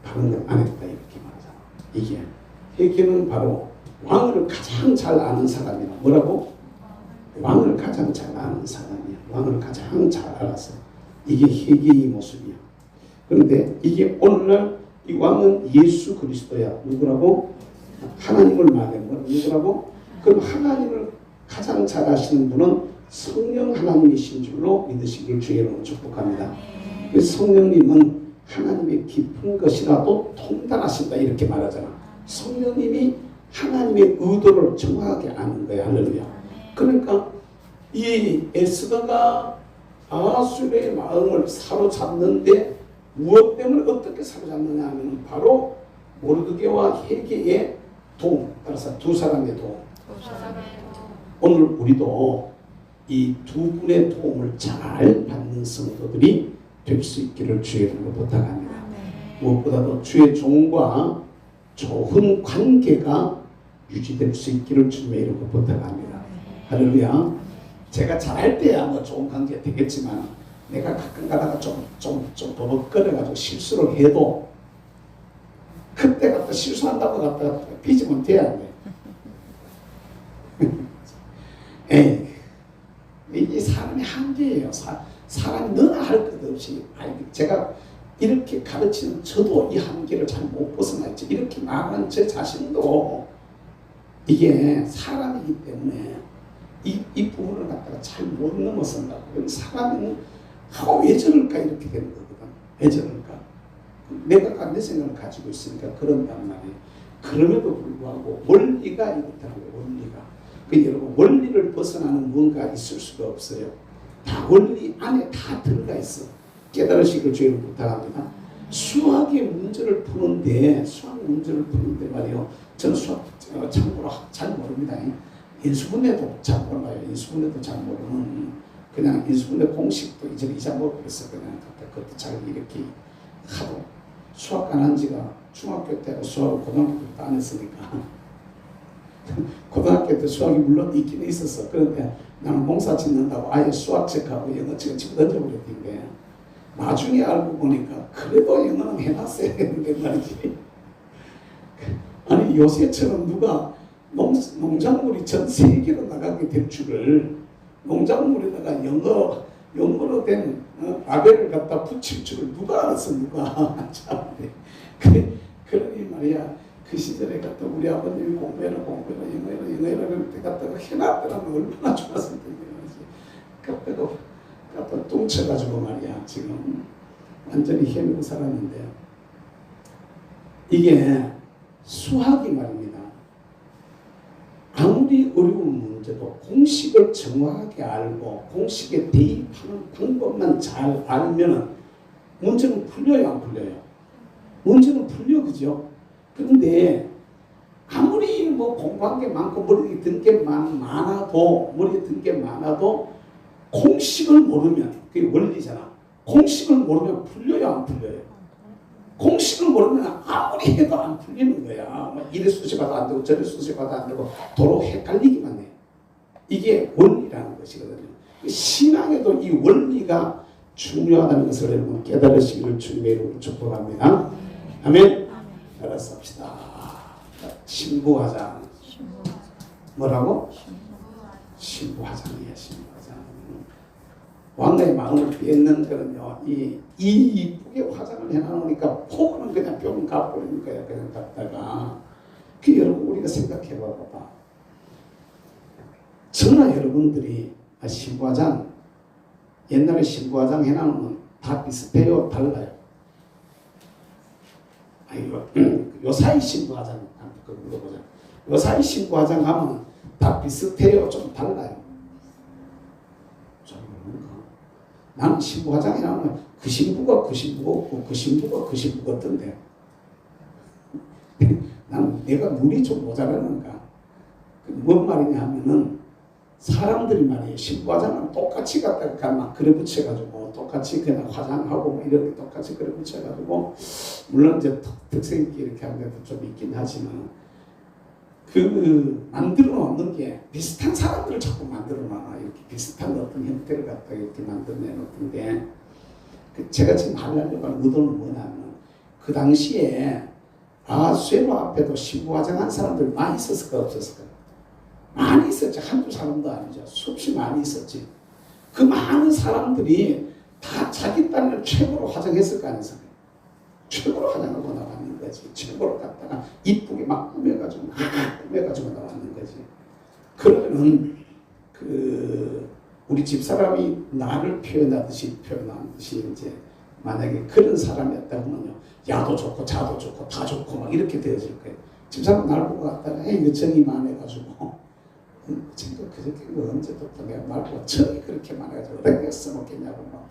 다른 걸 안 했다 이렇게. 이게 회개는 바로 왕을 가장 잘 아는 사람이야. 뭐라고? 왕을 가장 잘 아는 사람이야. 왕을 가장 잘 알아서 이게 회개의 모습이야. 그런데 이게 오늘날 이 왕은 예수 그리스도야. 누구라고? 하나님을 말해. 누구라고? 그럼 하나님을 가장 잘 아시는 분은 성령 하나님이신 줄로 믿으시길 주의 이름으로 축복합니다. 그 성령님은 하나님의 깊은 것이라도 통달하신다 이렇게 말하잖아. 성령님이 하나님의 의도를 정확하게 아는 거야. 할렐루야. 그러니까 이 에스더가 아하수의 마음을 사로잡는데 무엇 때문에 어떻게 사로잡느냐 하면 바로 모르드게와 헤게의 도움, 따라서 두 사람의 도움. 오늘 우리도 이 두 분의 도움을 잘 받는 성도들이 될 수 있기를 주의 이름으로 부탁합니다. 무엇보다도 주의 종과 좋은 관계가 유지될 수 있기를 주님의 이름으로 부탁합니다. 할렐루야. 제가 잘할 때야 뭐 좋은 관계 되겠지만 내가 가끔 가다가 좀 버벅거려가지고 실수를 해도 그때 갖다 실수한다고 갖다가 삐지면 돼야 돼. 에이, 이게 사람의 한계예요. 사람이 너나 할 것 없이 제가 이렇게 가르치는 저도 이 한계를 잘 못 벗어났지. 이렇게 말하는 제 자신도 이게 사람이기 때문에 이 부분을 갖다가 잘 못 넘어선다고. 사람은 왜 저럴까 이렇게 되는 거거든. 왜 저럴까? 내가 내 생각을 가지고 있으니까 그런단 말이에요. 그럼에도 불구하고 원리가 이렇다는 거예요. 원리가. 여러분 원리를 벗어나는 뭔가 있을 수가 없어요. 다 원리 안에 다 들어가 있어. 깨달으시길 주의를 부탁합니다. 수학의 문제를 푸는데 말이요. 저는 수학 참고로 잘 모릅니다. 인수분해도 잘 몰라요. 인수분해도 잘 모르는 그냥 인수분해 공식도 잊어먹고 그랬어. 그냥 그것도 잘 이렇게 하도 수학 안 한 지가 중학교 때고 수학을 고등학교 때도 안 했으니까 고등학교 때 수학이 물론 있긴 있었어. 그런데 나는 농사 짓는다고 아예 수학책하고 영어책을 집어 던져버렸는데 나중에 알고 보니까 그래도 영어는 해놨어야 했는데 말이지. 아니 요새처럼 누가 농작물이 전 세계로 나가게 될 줄을 농작물에다가 영어로 된 라벨을 갖다 붙일 줄을 누가 알았어. 누가. 참. 그러니 말이야. 그 시절에 갖다 우리 아버님이 공부해라 영어해라 그럴 때 갖다가 해놨더라면 얼마나 좋았을 텐데. 갖다 뚱쳐가지고 말이야. 지금 완전히 헤매고 살았는데 이게 수학이 말입니다. 아무리 어려운 문제도 공식을 정확하게 알고 공식에 대입하는 방법만 잘 알면 문제는 풀려요, 안 풀려요? 문제는 풀려, 그죠? 그런데 아무리 뭐 공부한 게 많고 머리에 든 게 많아도 공식을 모르면 그게 원리잖아. 공식을 모르면 풀려요, 안 풀려요? 공식을 모르면 아무리 해도 안 풀리는 거야. 이래 수식봐도 안 되고 저래 수식봐도 안 되고 도로 헷갈리기만 해. 이게 원리라는 것이거든요. 신앙에도 이 원리가 중요하다는 것을 여러분 깨달으시기를 주님의 이름으로 축복합니다. 아멘. 알아서 합시다. 신부화장. 뭐라고? 신부화장이야. 신부화장. 왕의 마음을 뺏는 거는요. 이 이쁘게 화장을 해놓으니까 폭은 그냥 뿅 가버리는 거야. 그냥 갖다가. 그 여러분 우리가 생각해 봐봐. 저나 여러분들이 신부화장 옛날에 신부화장 해놓으면 다 비슷해요? 달라요? 요사이 신부화장 한번 물어보자. 요사이 신부화장 하면 다 비슷해요? 좀 달라요? 잘 모르는가? 나는 신부화장이 나오면 그 신부가 그 신부가 없고 그 신부가 그 신부가 없던데 나는 내가 눈이 좀 모자라는가? 뭔 말이냐 하면은 사람들이 말이에요. 신부화장은 똑같이 갖다가 막 그래 붙여가지고 똑같이 그냥 화장하고 뭐 이렇게 똑같이 그래 붙여가지고 물론 이제 특색 있게 이렇게 하는 데도 좀 있긴 하지만 그 만들어 놓는 게 비슷한 사람들을 자꾸 만들어 놔. 이렇게 비슷한 어떤 형태를 갖다가 이렇게 만들어내 놓던데 제가 지금 하려고 하는 의도는 뭐냐면 그 당시에 아수에로 앞에도 신부 화장한 사람들 많이 있었을까 없었을까? 많이 있었지. 한두 사람도 아니죠. 수없이 많이 있었지. 그 많은 사람들이 다 자기 딴을 최고로 화장했을 거 아니었어요. 최고로 화장하고 나왔는 거지. 최고로 갖다가 이쁘게 막 꾸며가지고 나왔는 거지. 그러면은 우리 집사람이 나를 표현하듯이 이제 만약에 그런 사람이었다면요, 야도 좋고 자도 좋고 다 좋고 막 이렇게 되어질 거예요. 집사람 날 보고 갔다가 이거 정이 많아가지고 지금 그렇게 언제부터 내가 날 보고 정이 그렇게 많아가지고 내가 써먹겠냐고 막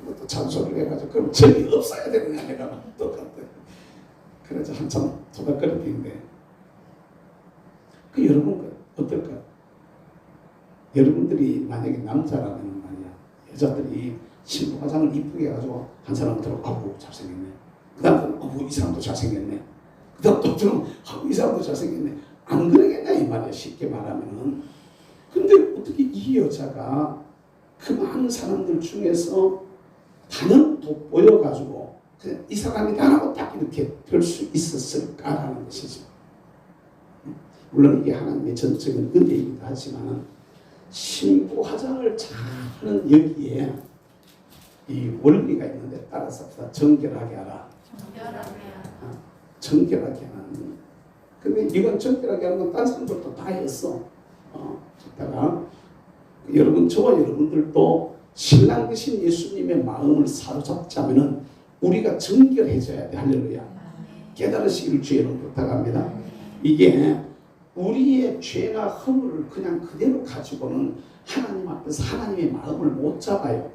그것도 잔소리를 해가지고 그럼 정이 없어야 되느냐 내가 막 똑같아. 그래서 한참 토닥거리는데 여러분 어떨까? 여러분들이 만약에 남자라면 말이야, 여자들이 신부 화장을 이쁘게 해가지고 한 사람 들어 아우 잘생겼네, 그 다음 이 사람도 잘생겼네, 그 다음 또 들어 이 사람도 잘생겼네, 안 그러겠냐 이 말이야, 쉽게 말하면은. 근데 어떻게 이 여자가 그 많은 사람들 중에서 단연 돋보여가지고 그냥 이 사람이 나라고 딱 이렇게 될 수 있었을까라는 것이죠. 물론 이게 하나님의 전적인 은혜이기도 하지만 신부 화장을 잘하는 여기에 이 원리가 있는데 따라서 정결하게 하라. 정결하게 하는. 근데 이건 정결하게 하는 건 다른 사람들도 다 했어. 그러다가 저와 여러분들도 신랑 되신 예수님의 마음을 사로잡자면은 우리가 정결해져야 돼. 할렐루야. 깨달으시기를 주의로 부탁합니다. 이게 우리의 죄나 허물을 그냥 그대로 가지고는 하나님 앞에서 하나님의 마음을 못 잡아요.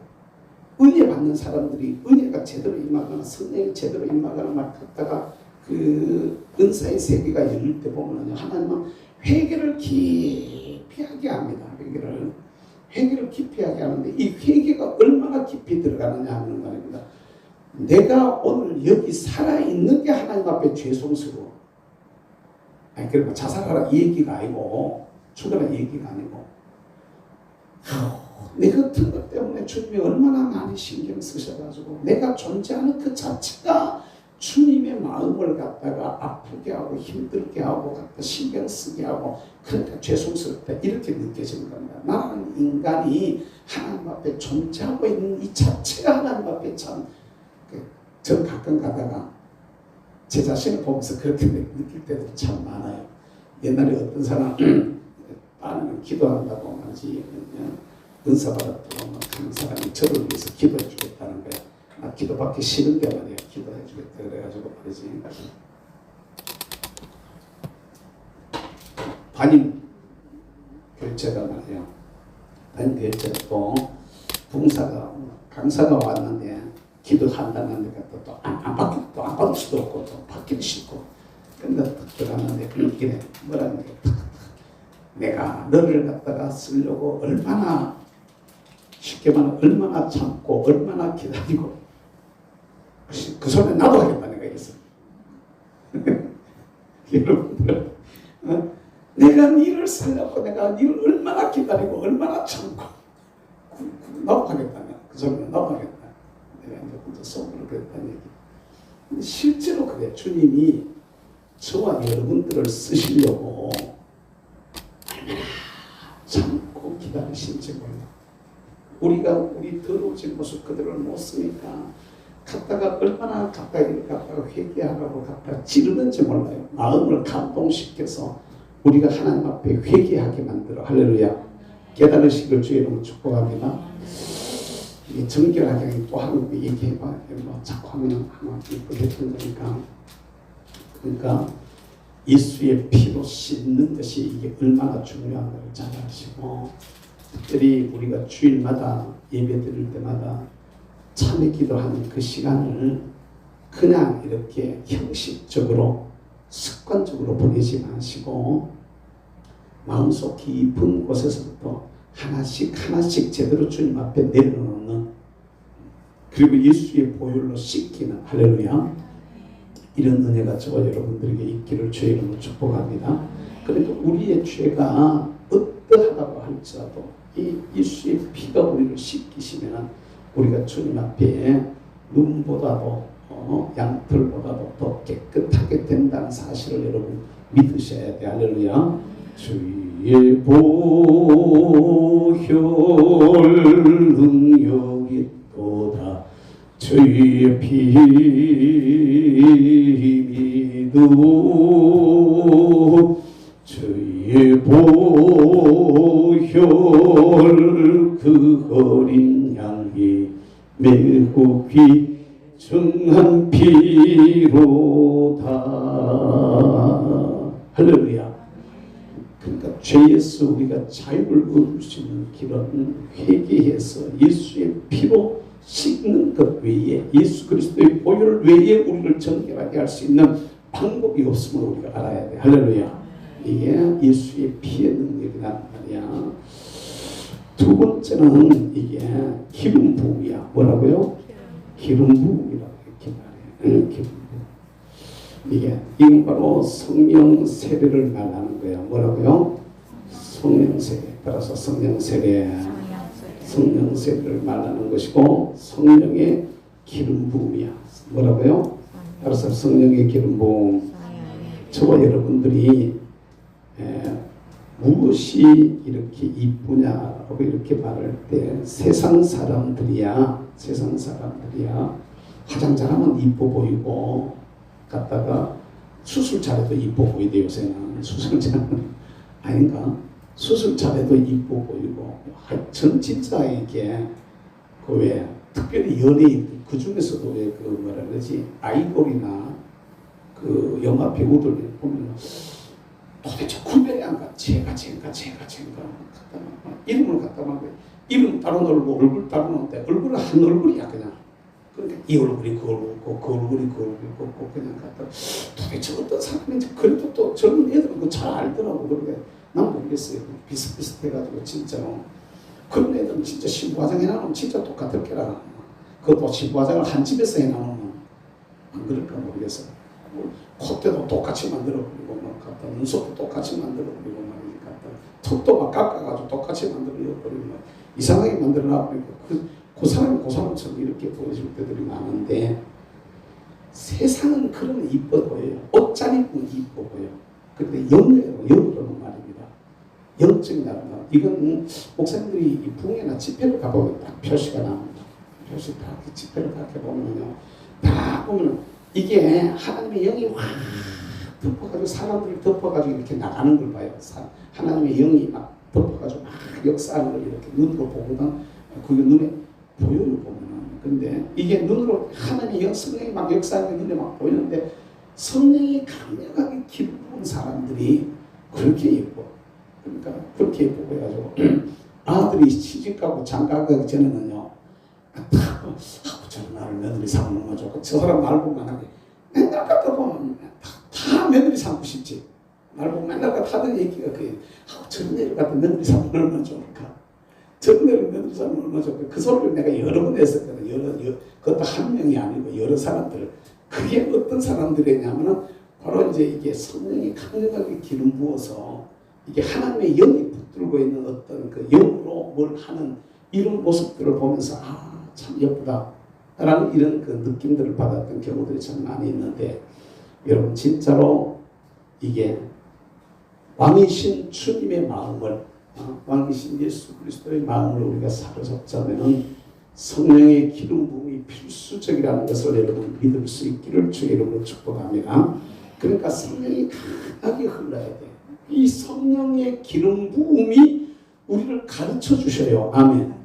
은혜 받는 사람들이 은혜가 제대로 임하거나 성령이 제대로 임하거나 막 갔다가 그 은사의 세계가 열릴 때 보면요, 하나님은 회개를 깊이 하게 합니다. 회개를 깊이 하게 하는데 이 회개가 얼마나 깊이 들어가느냐 하는 말입니다. 내가 오늘 여기 살아있는 게 하나님 앞에 죄송스러워. 그러니까 자살하라 이 얘기가 아니고, 죽어라 이 얘기가 아니고, 내 같은 것 때문에 주님이 얼마나 많이 신경 쓰셔가지고 내가 존재하는 그 자체가 주님의 마음을 갖다가 아프게 하고 힘들게 하고 갖다 신경 쓰게 하고, 그러니까 죄송스럽다 이렇게 느껴지는 겁니다. 나라는 인간이 하나님 앞에 존재하고 있는 이 자체가 하나님 앞에 참, 저 가끔 가다가 제 자신을 보면서 그렇게 느낄 때도 참 많아요. 옛날에 어떤 사람 나는 기도한다고 말이지, 은사 받았다고 하는 사람이 저를 위해서 기도해 주겠다는 거야. 나 기도받기 싫은데 말이야, 기도해 주겠다 그래가지고 말이지. 반임 교체가 말이야. 반임 교체 또 봉사가 강사가 왔는데 기도한다는 데가 또 안 받을 수도 없고 또 받기도 싫고. 근데 들어갔는데 그렇게 뭐라는 게 내가 너를 갖다가 쓰려고 얼마나 쉽게 말하면 얼마나 참고 얼마나 기다리고 그 소리 나도 하겠다 내가 했어. 여러분들 내가 니를 살려고 내가 니를 얼마나 기다리고 얼마나 참고 나도 하겠다. 그 소리는 나도 하겠다. 내가 이제 혼자 속으로 그랬다는 얘기. 근데 실제로 그래. 주님이 저와 여러분들을 쓰시려고 얼마나 참고 기다리신지 몰라. 우리가 우리 더러워진 모습 그대로 못 쓰니까 갔다가 얼마나 가까이 갔다가 회개하라고 갔다가 지르는지 몰라요. 마음을 감동시켜서 우리가 하나님 앞에 회개하게 만들어. 할렐루야. 깨달으시길 주의 이름으로 축복합니다. 이게 정결하게 또 하는 거 얘기해봐. 뭐 자꾸 하면 이쁘게 된다니까. 그러니까 예수의 피로 씻는 것이 이게 얼마나 중요한 걸 잘 아시고, 특별히 우리가 주일마다 예배 드릴 때마다 참회 기도하는 그 시간을 그냥 이렇게 형식적으로 습관적으로 보내지 마시고 마음속 깊은 곳에서부터 하나씩 제대로 주님 앞에 내려놓는, 그리고 예수의 보혈로 씻기는, 할렐루야, 이런 은혜가 저와 여러분들에게 있기를 주의 이름으로 축복합니다. 그러니까 우리의 죄가 어떠하다고 할지라도 이 예수의 피가 우리를 씻기시면 우리가 주님 앞에 눈보다도 양털보다도 더 깨끗하게 된다는 사실을 여러분 믿으셔야 돼. 할렐루야. 주의 보혈 능력이 있도다. 주의 피 믿음 주의 보혈 그 어린 양이 매우 귀중한 피로다. 할렐루야. 그러니까 죄에서 우리가 자유를 얻을 수 있는 길은 회개해서 예수의 피로 씻는 것 외에, 예수 그리스도의 보혈 외에 우리를 정결하게 할 수 있는 방법이 없음을 우리가 알아야 돼. 할렐루야. 이게 예수의 피의 능력이란 말이야. 두 번째는 이게 기름 부음이야. 뭐라고요? 기름 부음이라고 이렇게 말해요. 기름 부음. 이건 바로 성령 세례를 말하는 거야. 뭐라고요? 성령 세례. 따라서 성령 세례. 성령 세례를 말하는 것이고 성령의 기름 부음이야. 뭐라고요? 따라서 성령의 기름 부음. 저와 여러분들이 무엇이 이렇게 이쁘냐라고 이렇게 말할 때 세상 사람들이야 화장 잘하면 이뻐 보이고 갔다가 수술 잘해도 이뻐 보이대. 요새는 수술 잘하면 아닌가? 수술 잘해도 이뻐 보이고 전 진짜 이게 그 왜 특별히 연예인 그 중에서도 왜 그 뭐라 그러지 아이돌이나 그 영화 배우들 보면 도대체 구별이 안 가. 쟤가 이름을 갖다 막 이름 따로 놀고 얼굴 따로 놓는데 얼굴은 한 얼굴이야 그냥. 그러니까 이 얼굴이 그 얼굴이 그냥 갖다 도대체 어떤 사람인지. 그래도 또 젊은 애들은 그거 잘 알더라고. 그런데 난 모르겠어요. 비슷비슷해가지고 진짜로 그런 애들은 진짜 신부화장 해놔놓으면 진짜 똑같을 게라. 그것도 신부화장을 한 집에서 해놔놓으면 안 그럴까 모르겠어. 콧대도 똑같이 만들어버리고 막 갖다 눈썹도 똑같이 만들어버리고 막 이렇게 갖다 턱도 막 깎아가지고 똑같이 만들어버리고 막 이상하게 만들어놔버리고 그 사람이 그 사람처럼 이렇게 보여줄 때들이 많은데 세상은 그러면 이뻐 보여요. 옷 잘 입으면 이뻐 보여. 그런데 영으로는 말입니다. 영적인 나라는 이건 목사님들이 이 부흥회나 집회를 가보면 딱 표시가 나옵니다. 표시 딱 집회를 딱 해보면요, 다 보면 이게 하나님의 영이 확 덮어가지고 사람들을 덮어가지고 이렇게 나가는 걸 봐요. 하나님의 영이 막 덮어가지고 막 역사하는 걸 이렇게 눈으로 보거든. 그게 눈에 보여요 보면은. 근데 이게 눈으로 하나님의 영 성령이 막 역사하는 게 눈에 막 보이는데 성령이 강력하게 기름 부은 사람들이 그렇게 예뻐. 그러니까 그렇게 예뻐 보여가지고 아들이 시집가고 장가가기 전에는요, 저런 나를 며느리 삼는 거 좋고 저 사람 날 보면 하게 맨날 갖다 보면 다 며느리 삼고 싶지. 날 보면 맨날 갖다 하던 얘기가 그게 저런 애를 갖다 며느리 삼으면 얼마나 좋을까. 저런 애를 며느리 삼으면 얼마나 좋을까. 그 소리를 내가 여러 번 했었거든. 그것도 한 명이 아니고 여러 사람들. 그게 어떤 사람들이냐면은 바로 이제 이게 성령이 강력하게 기름 부어서 이게 하나님의 영이 붙들고 있는 어떤 그 영으로 뭘 하는 이런 모습들을 보면서 참 예쁘다 라는 이런 그 느낌들을 받았던 경우들이 참 많이 있는데, 여러분 진짜로 이게 왕이신 주님의 마음을 왕이신 예수 그리스도의 마음을 우리가 사로잡자면은 성령의 기름 부음이 필수적이라는 것을 여러분 믿을 수 있기를 주의 이름으로 축복합니다. 그러니까 성령이 강하게 흘러야 돼. 이 성령의 기름 부음이 우리를 가르쳐 주셔요. 아멘.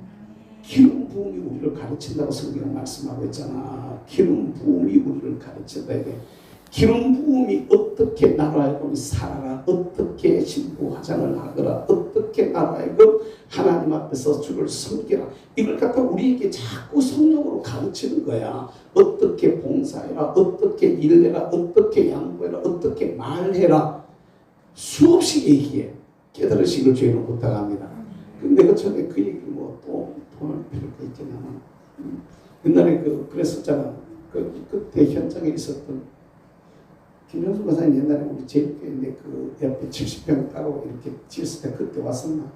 기름 부음이 우리를 가르친다고 성경은 말씀하고 있잖아. 기름 부음이 우리를 가르쳐야 돼. 기름 부음이 어떻게 나로 하여금 살아라, 어떻게 신부 화장을 하거라, 어떻게 나로 하여금 하나님 앞에서 주를 섬기라, 이걸 갖다 우리에게 자꾸 성령으로 가르치는 거야. 어떻게 봉사해라, 어떻게 일해라, 어떻게 양보해라, 어떻게 말해라, 수없이 얘기해. 깨달으시길 주의로 부탁합니다. 근데 내가 전에 그 얘기 또 돈을 필요가 있겠냐면 옛날에 그랬었잖아. 그때 현장에 있었던 김정수 목사님 옛날에 우리 제일교회인데 그 옆에 70평 따로 이렇게 지었을 때 그때 왔었나?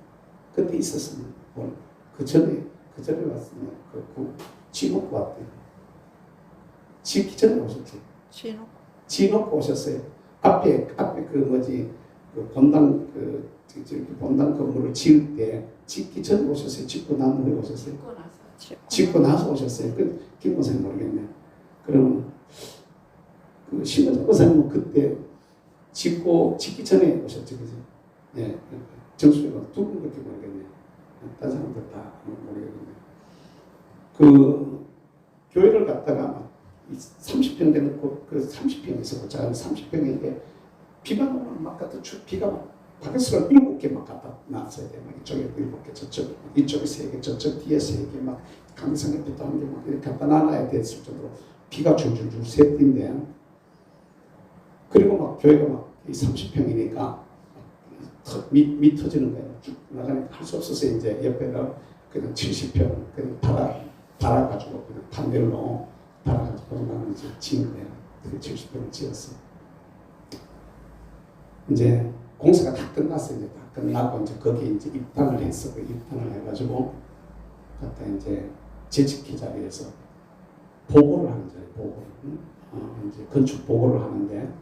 그때 있었으면 그 전에 왔으면 그 지목고 왔대. 짓기 전에 오셨지. 진호. 지놓고 오셨어요. 앞에 그 뭐지 그 본당 본당 건물을 지을 때 짓기 전에 오셨어요. 짓고 난 후에 오셨어요. 짓고 나서 오셨어요. 그 김고사님 모르겠네. 그럼 그 신원장 고사님은 그때 짓기 전에 오셨죠, 그죠? 예, 정수가 두 분밖에 모르겠네. 다른 사람들 다 모르겠는데 그 교회를 갔다가 막 30평 되는 그 30평이 있었고 작은 30평인데 비가 오면 막 갖다 비가 막 바켓스가 7개 막 갖다 놨어야 돼. 막 이쪽에 7개, 저쪽 이쪽에 3개, 저쪽 뒤에 3개, 막 강성 옆에도 1개 막 이렇게 갖다 놔놔야 됐을 정도로 비가 줄줄줄 샜던데 그리고 막 교회가 막 30평이니까 밑 터지는 거예요. 쭉 나가니까 할 수 없어서 이제 옆에가 그냥 70평 그냥 달아가지고 그냥 판넬로 달아가지고 나는 이제 지은 거예요. 그 70평을 지었어요. 이제 공사가 다 끝났어요. 이제 다 끝나고 이제 거기에 이제 입당을 했어. 그 입당을 해가지고 갖다 이제 재직기 자리에서 보고를 하는 자리, 보고를. 이제 건축 보고를 하는데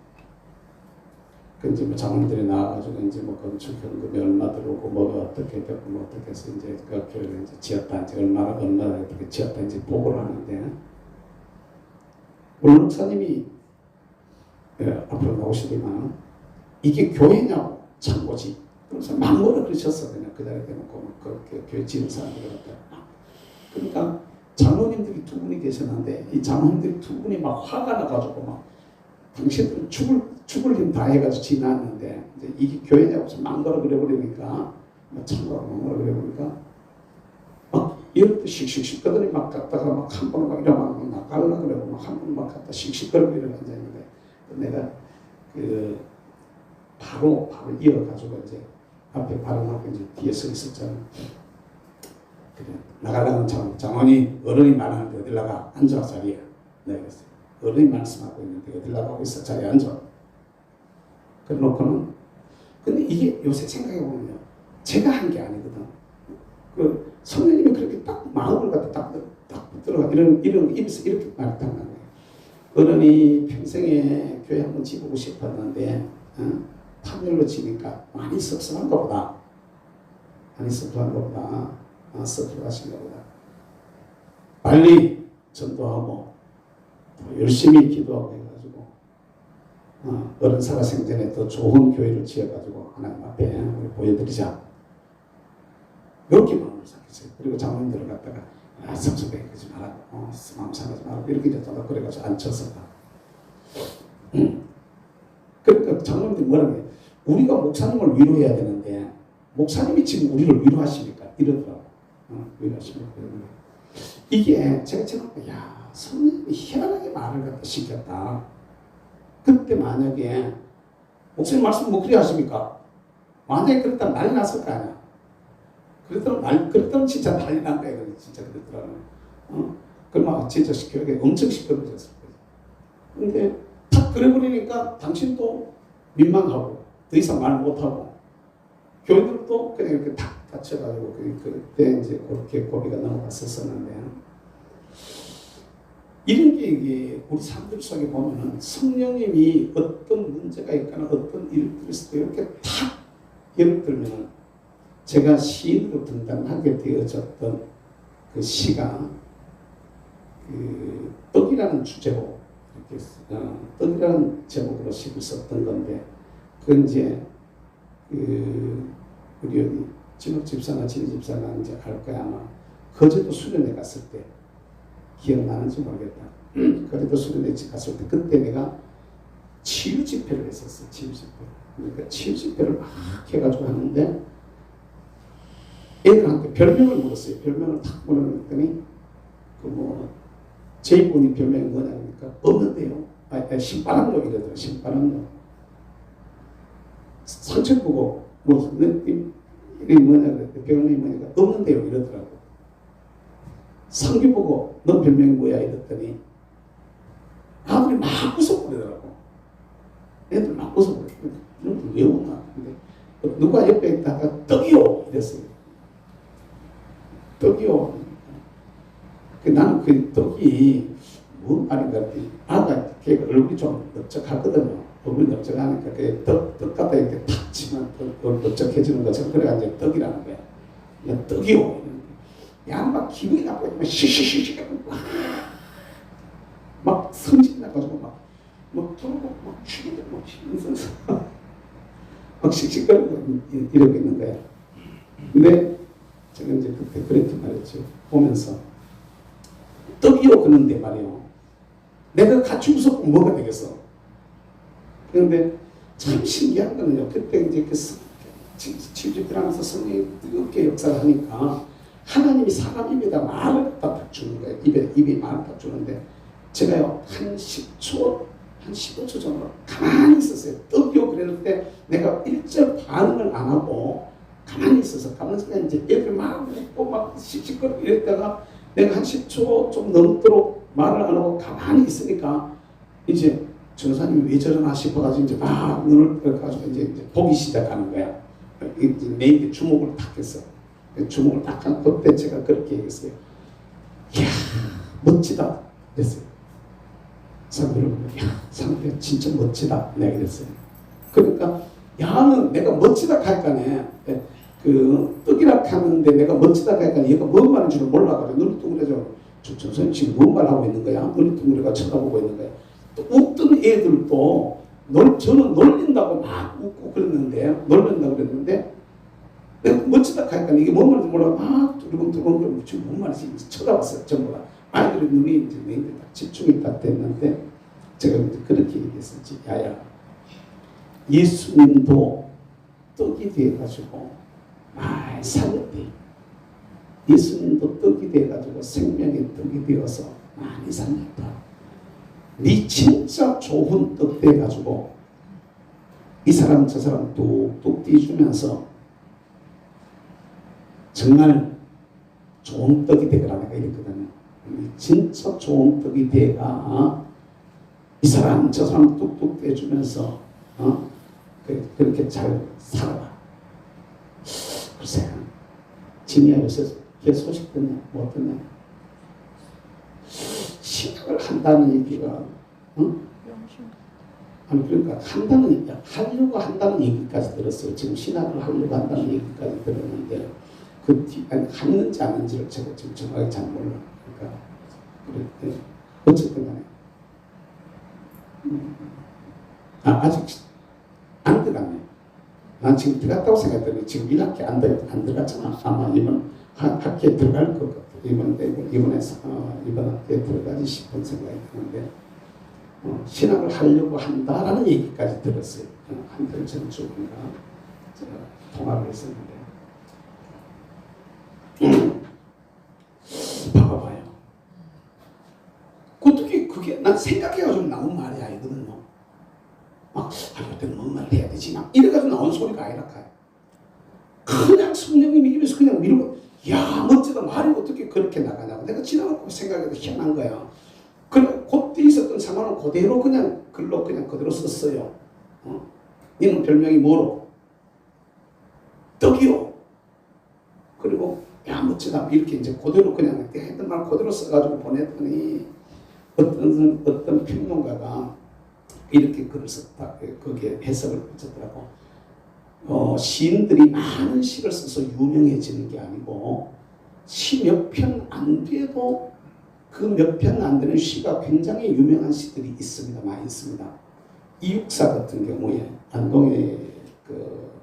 그 이제 뭐 장로들이 나와가지고 이제 뭐 건축 현금이 얼마 들어오고 뭐가 어떻게 됐고 뭐 어떻게 해서 이제 그 교회를 이제 지었다 이제 얼마나 어떻게 지었다 이제 보고를 하는데 물론 목사님이 앞으로 나오시지만 이게 교회냐고 참고지 그래서 막 뭐라 그러셨어 그냥 그 자리에 대놓고 그 교회 지는 사람들이 그러니까 장로님들이 두 분이 계셨는데 이 장로님들이 두 분이 막 화가 나가지고 막 당신들은 죽을 힘 다 해가지고 지났는데 이제 이게 교회냐고 막 뭐라 그래버리니까 참고로 막 뭐라 그래버리니까 막 이럴 때 씩씩거리더니 막 갔다가 막 한 번 막 이러면 막 나가려고 그러고 막 한 번 막 갔다 씩씩거리고 이러고 앉아있는데 내가 그 바로 이어가지고 이제 앞에 발언하고 이제 뒤에 서 있었잖아. 그래 나가려면 장원이 어른이 말하는데 어딜 나가 앉아 자리에 내가 그랬어요. 어른이 말씀하고 있는데 어딜 나가고 있어 자리에 앉아. 그래 놓고는 근데 이게 요새 생각해보면 제가 한 게 아니거든. 그 성령님이 그렇게 딱 마음을 갖다 딱 붙들어가 이런 입에서 이렇게 말을 딱 나는 거예요. 어른이 평생에 교회 한번 지보고 싶었는데 판별로 지니까 많이 섭섭한가 보다. 많이 섭섭한가 보다. 섭섭하신가 보다. 빨리 전도하고 열심히 기도하고 해가지고 어른 살아생전에 더 좋은 교회를 지어가지고 하나님 앞에 우리 보여드리자. 이렇게 마음을 삭혔어요. 그리고 장로님들을 갖다가 섭섭해 그러지 말라고 마음 상하지 말라고 이렇게 됐다가 그래가지고 앉혀서 그러니까 장로님들이 뭐라고 해요? 우리가 목사님을 위로해야 되는데 목사님이 지금 우리를 위로하십니까? 이러더라고. 위로하십니까? 이게 제가 생각해 야 성령님이 희한하게 말을 갖다 시켰다. 그때 만약에 목사님 말씀 뭐 그리 하십니까? 만약에 그랬다면 난리 났을 거 아니야. 그랬더니 진짜 난리 난 거야. 진짜 그랬더라고요. 그럼 진짜 교육에 엄청 시끄러워졌을 거예요. 근데 탁 그래버리니까 당신도 민망하고 더 이상 말 못하고 교인들도 그냥 이렇게 탁 닫혀가지고 그때 이제 그렇게 고비가 넘어갔었었는데 이런 게 이게 우리 사람들 속에 보면은 성령님이 어떤 문제가 있거나 어떤 일들이 있을 때 이렇게 탁 예를 들면은 제가 시인으로 등단하게 되어졌던 그 시가 그 떡이라는 주제로 이렇게 떡이라는 제목으로 시를 썼던 건데 그건 이제 그 우리 여기 진욱 집사나 진 집사나 이제 알 거야 아마 거제도 수련회 갔을 때 기억나는지 모르겠다. 거제도 수련회 갔을 때 그때 내가 치유 집회를 했었어. 치유 집회. 그러니까 치유 집회를 막 해가지고 하는데 애들한테 별명을 물었어요. 별명을 탁 물었더니 제이분이 별명이 뭐냐니까 없는데요. 신바람요 이러더라고요. 신바람요. 상처 보고 이게 뭐냐 그랬더니 별명이 뭐냐니까 없는데요 이러더라고. 상규 보고 너 별명이 뭐야 이랬더니 아들이 막 웃어버리더라고. 애들 막 웃어버리더라고. 왜 웃나? 근데 누가 옆에 있다가 떡이요 이랬어요. 떡이요. 나는 그 떡이 뭔 말인가 했더니 아가 걔가 얼굴이 좀 넓적하거든요. 얼굴이 넓적하니까 떡 갖다 이렇게 탁 치면 넓적해지는 것처럼 그래가 이제 떡이라는 거야. 그냥 떡이요. 양막 기분이 나쁘고 막 시시시시 막 성질 나가지고 막 들고 막 죽이고 막 힘들어서 막 씩씩거리고 이러고 있는 거야. 근데 제가 이제 그때 그렇게 말했죠. 보면서 떡이요 그런데 말이요. 내가 같이 웃었고 뭐가 되겠어. 그런데 참 신기한 거는요. 그때 이제 그 치유집들하면서 성령이 뜨겁게 역사를 하니까 하나님이 사람 입에다 말을 딱 주는 거예요. 입에 말을 딱 주는데 제가요 한 10초 한 15초 정도 가만히 있었어요. 떡이요 그랬는데 내가 일절 반응을 안 하고 가만히 있어서 가만히 있으니까 이제 애들 막 웃고 막 씩씩거리고 이랬다가 내가 한 10초 좀 넘도록 말을 안 하고 가만히 있으니까 이제 전사님이 왜 저러나 싶어가지고 이제 막 눈을 떠가지고 이제 보기 시작하는 거야. 이제 내 입에 주목을 딱 했어. 주목을 딱 한 그때 제가 그렇게 얘기했어요. 이야 멋지다 그랬어요. 상대 여러분, 야 상대 진짜 멋지다 내가 그랬어요. 그러니까 야는 내가 멋지다 할까네. 그 떡이라 하는데 내가 멋지다 하니까 얘가 뭔 말인 줄 몰라가지고 눈이 둥그래져. 저 선생님 지금 뭔 말하고 있는 거야? 눈이 둥그래가 쳐다보고 있는 거야. 또 웃던 애들도 저는 놀린다고 막 웃고 그랬는데 내가 멋지다 하니까 이게 뭔 말인지 몰라 막 두근두근 지금 뭔 말인지 쳐다봤어요. 전부 다 아이들의 눈이 이제 내인데 딱 집중이 딱 됐는데 제가 이제 그렇게 얘기했었지. 야야 예수님도 떡이 돼가지고 살렸대. 예수님도 떡이 돼가지고 생명의 떡이 되어서 많이 살렸다. 네 진짜 좋은 떡 돼가지고 이 사람 저 사람 뚝뚝 띄주면서 정말 좋은 떡이 되거라 내가 이랬거든요. 진짜 좋은 떡이 돼가 이 사람 저 사람 뚝뚝 떼주면서 그렇게 잘 살아라. 글쎄 진이야 요새 걔 소식 듣냐 뭐 듣냐 신학을 한다는 얘기가 아니 그러니까 하려고 한다는 얘기까지 들었어요. 지금 신학을 하려고 한다는 얘기까지 들었는데 그 뒤 하는지 안 하는지를 제가 지금 정확히 잘 몰라. 그러니까 그랬더니 어쨌든 간에 아직 안 들어갔네. 난 지금 들어갔다고 생각했더니 지금 1학기 안 들어갔잖아. 아마 이번 학기에 들어갈 것 같아. 이번 학기에 들어가지 싶은 생각이 드는데 신학을 하려고 한다라는 얘기까지 들었어요. 한 달 전쯤인가 제가 통화를 했었는데 봐봐요. 어떻게 그게 난 생각해가지고 나온 말이 아니거든요. 막 이때는 뭔 말을 해야 되지 막 이래가지고 나온 소리가 아니라 그냥 성령님이 입에서 그냥 밀고 야 멋지다 말이 어떻게 그렇게 나가냐고 내가 지나가고 생각해도 희한한 거야. 그래 그때 있었던 상황은 그대로 그냥 글로 그냥 그대로 썼어요. 니는 별명이 뭐로? 떡이요. 그리고 야 멋지다 이렇게 이제 그대로 그냥 했던 말 그대로 써가지고 보냈더니 어떤 평론가가 이렇게 글을 썼다. 거기에 해석을 붙였더라고. 시인들이 많은 시를 써서 유명해지는 게 아니고 시 몇 편 안 돼도 그 몇 편 안 되는 시가 굉장히 유명한 시들이 있습니다. 많이 있습니다. 이육사 같은 경우에 안동에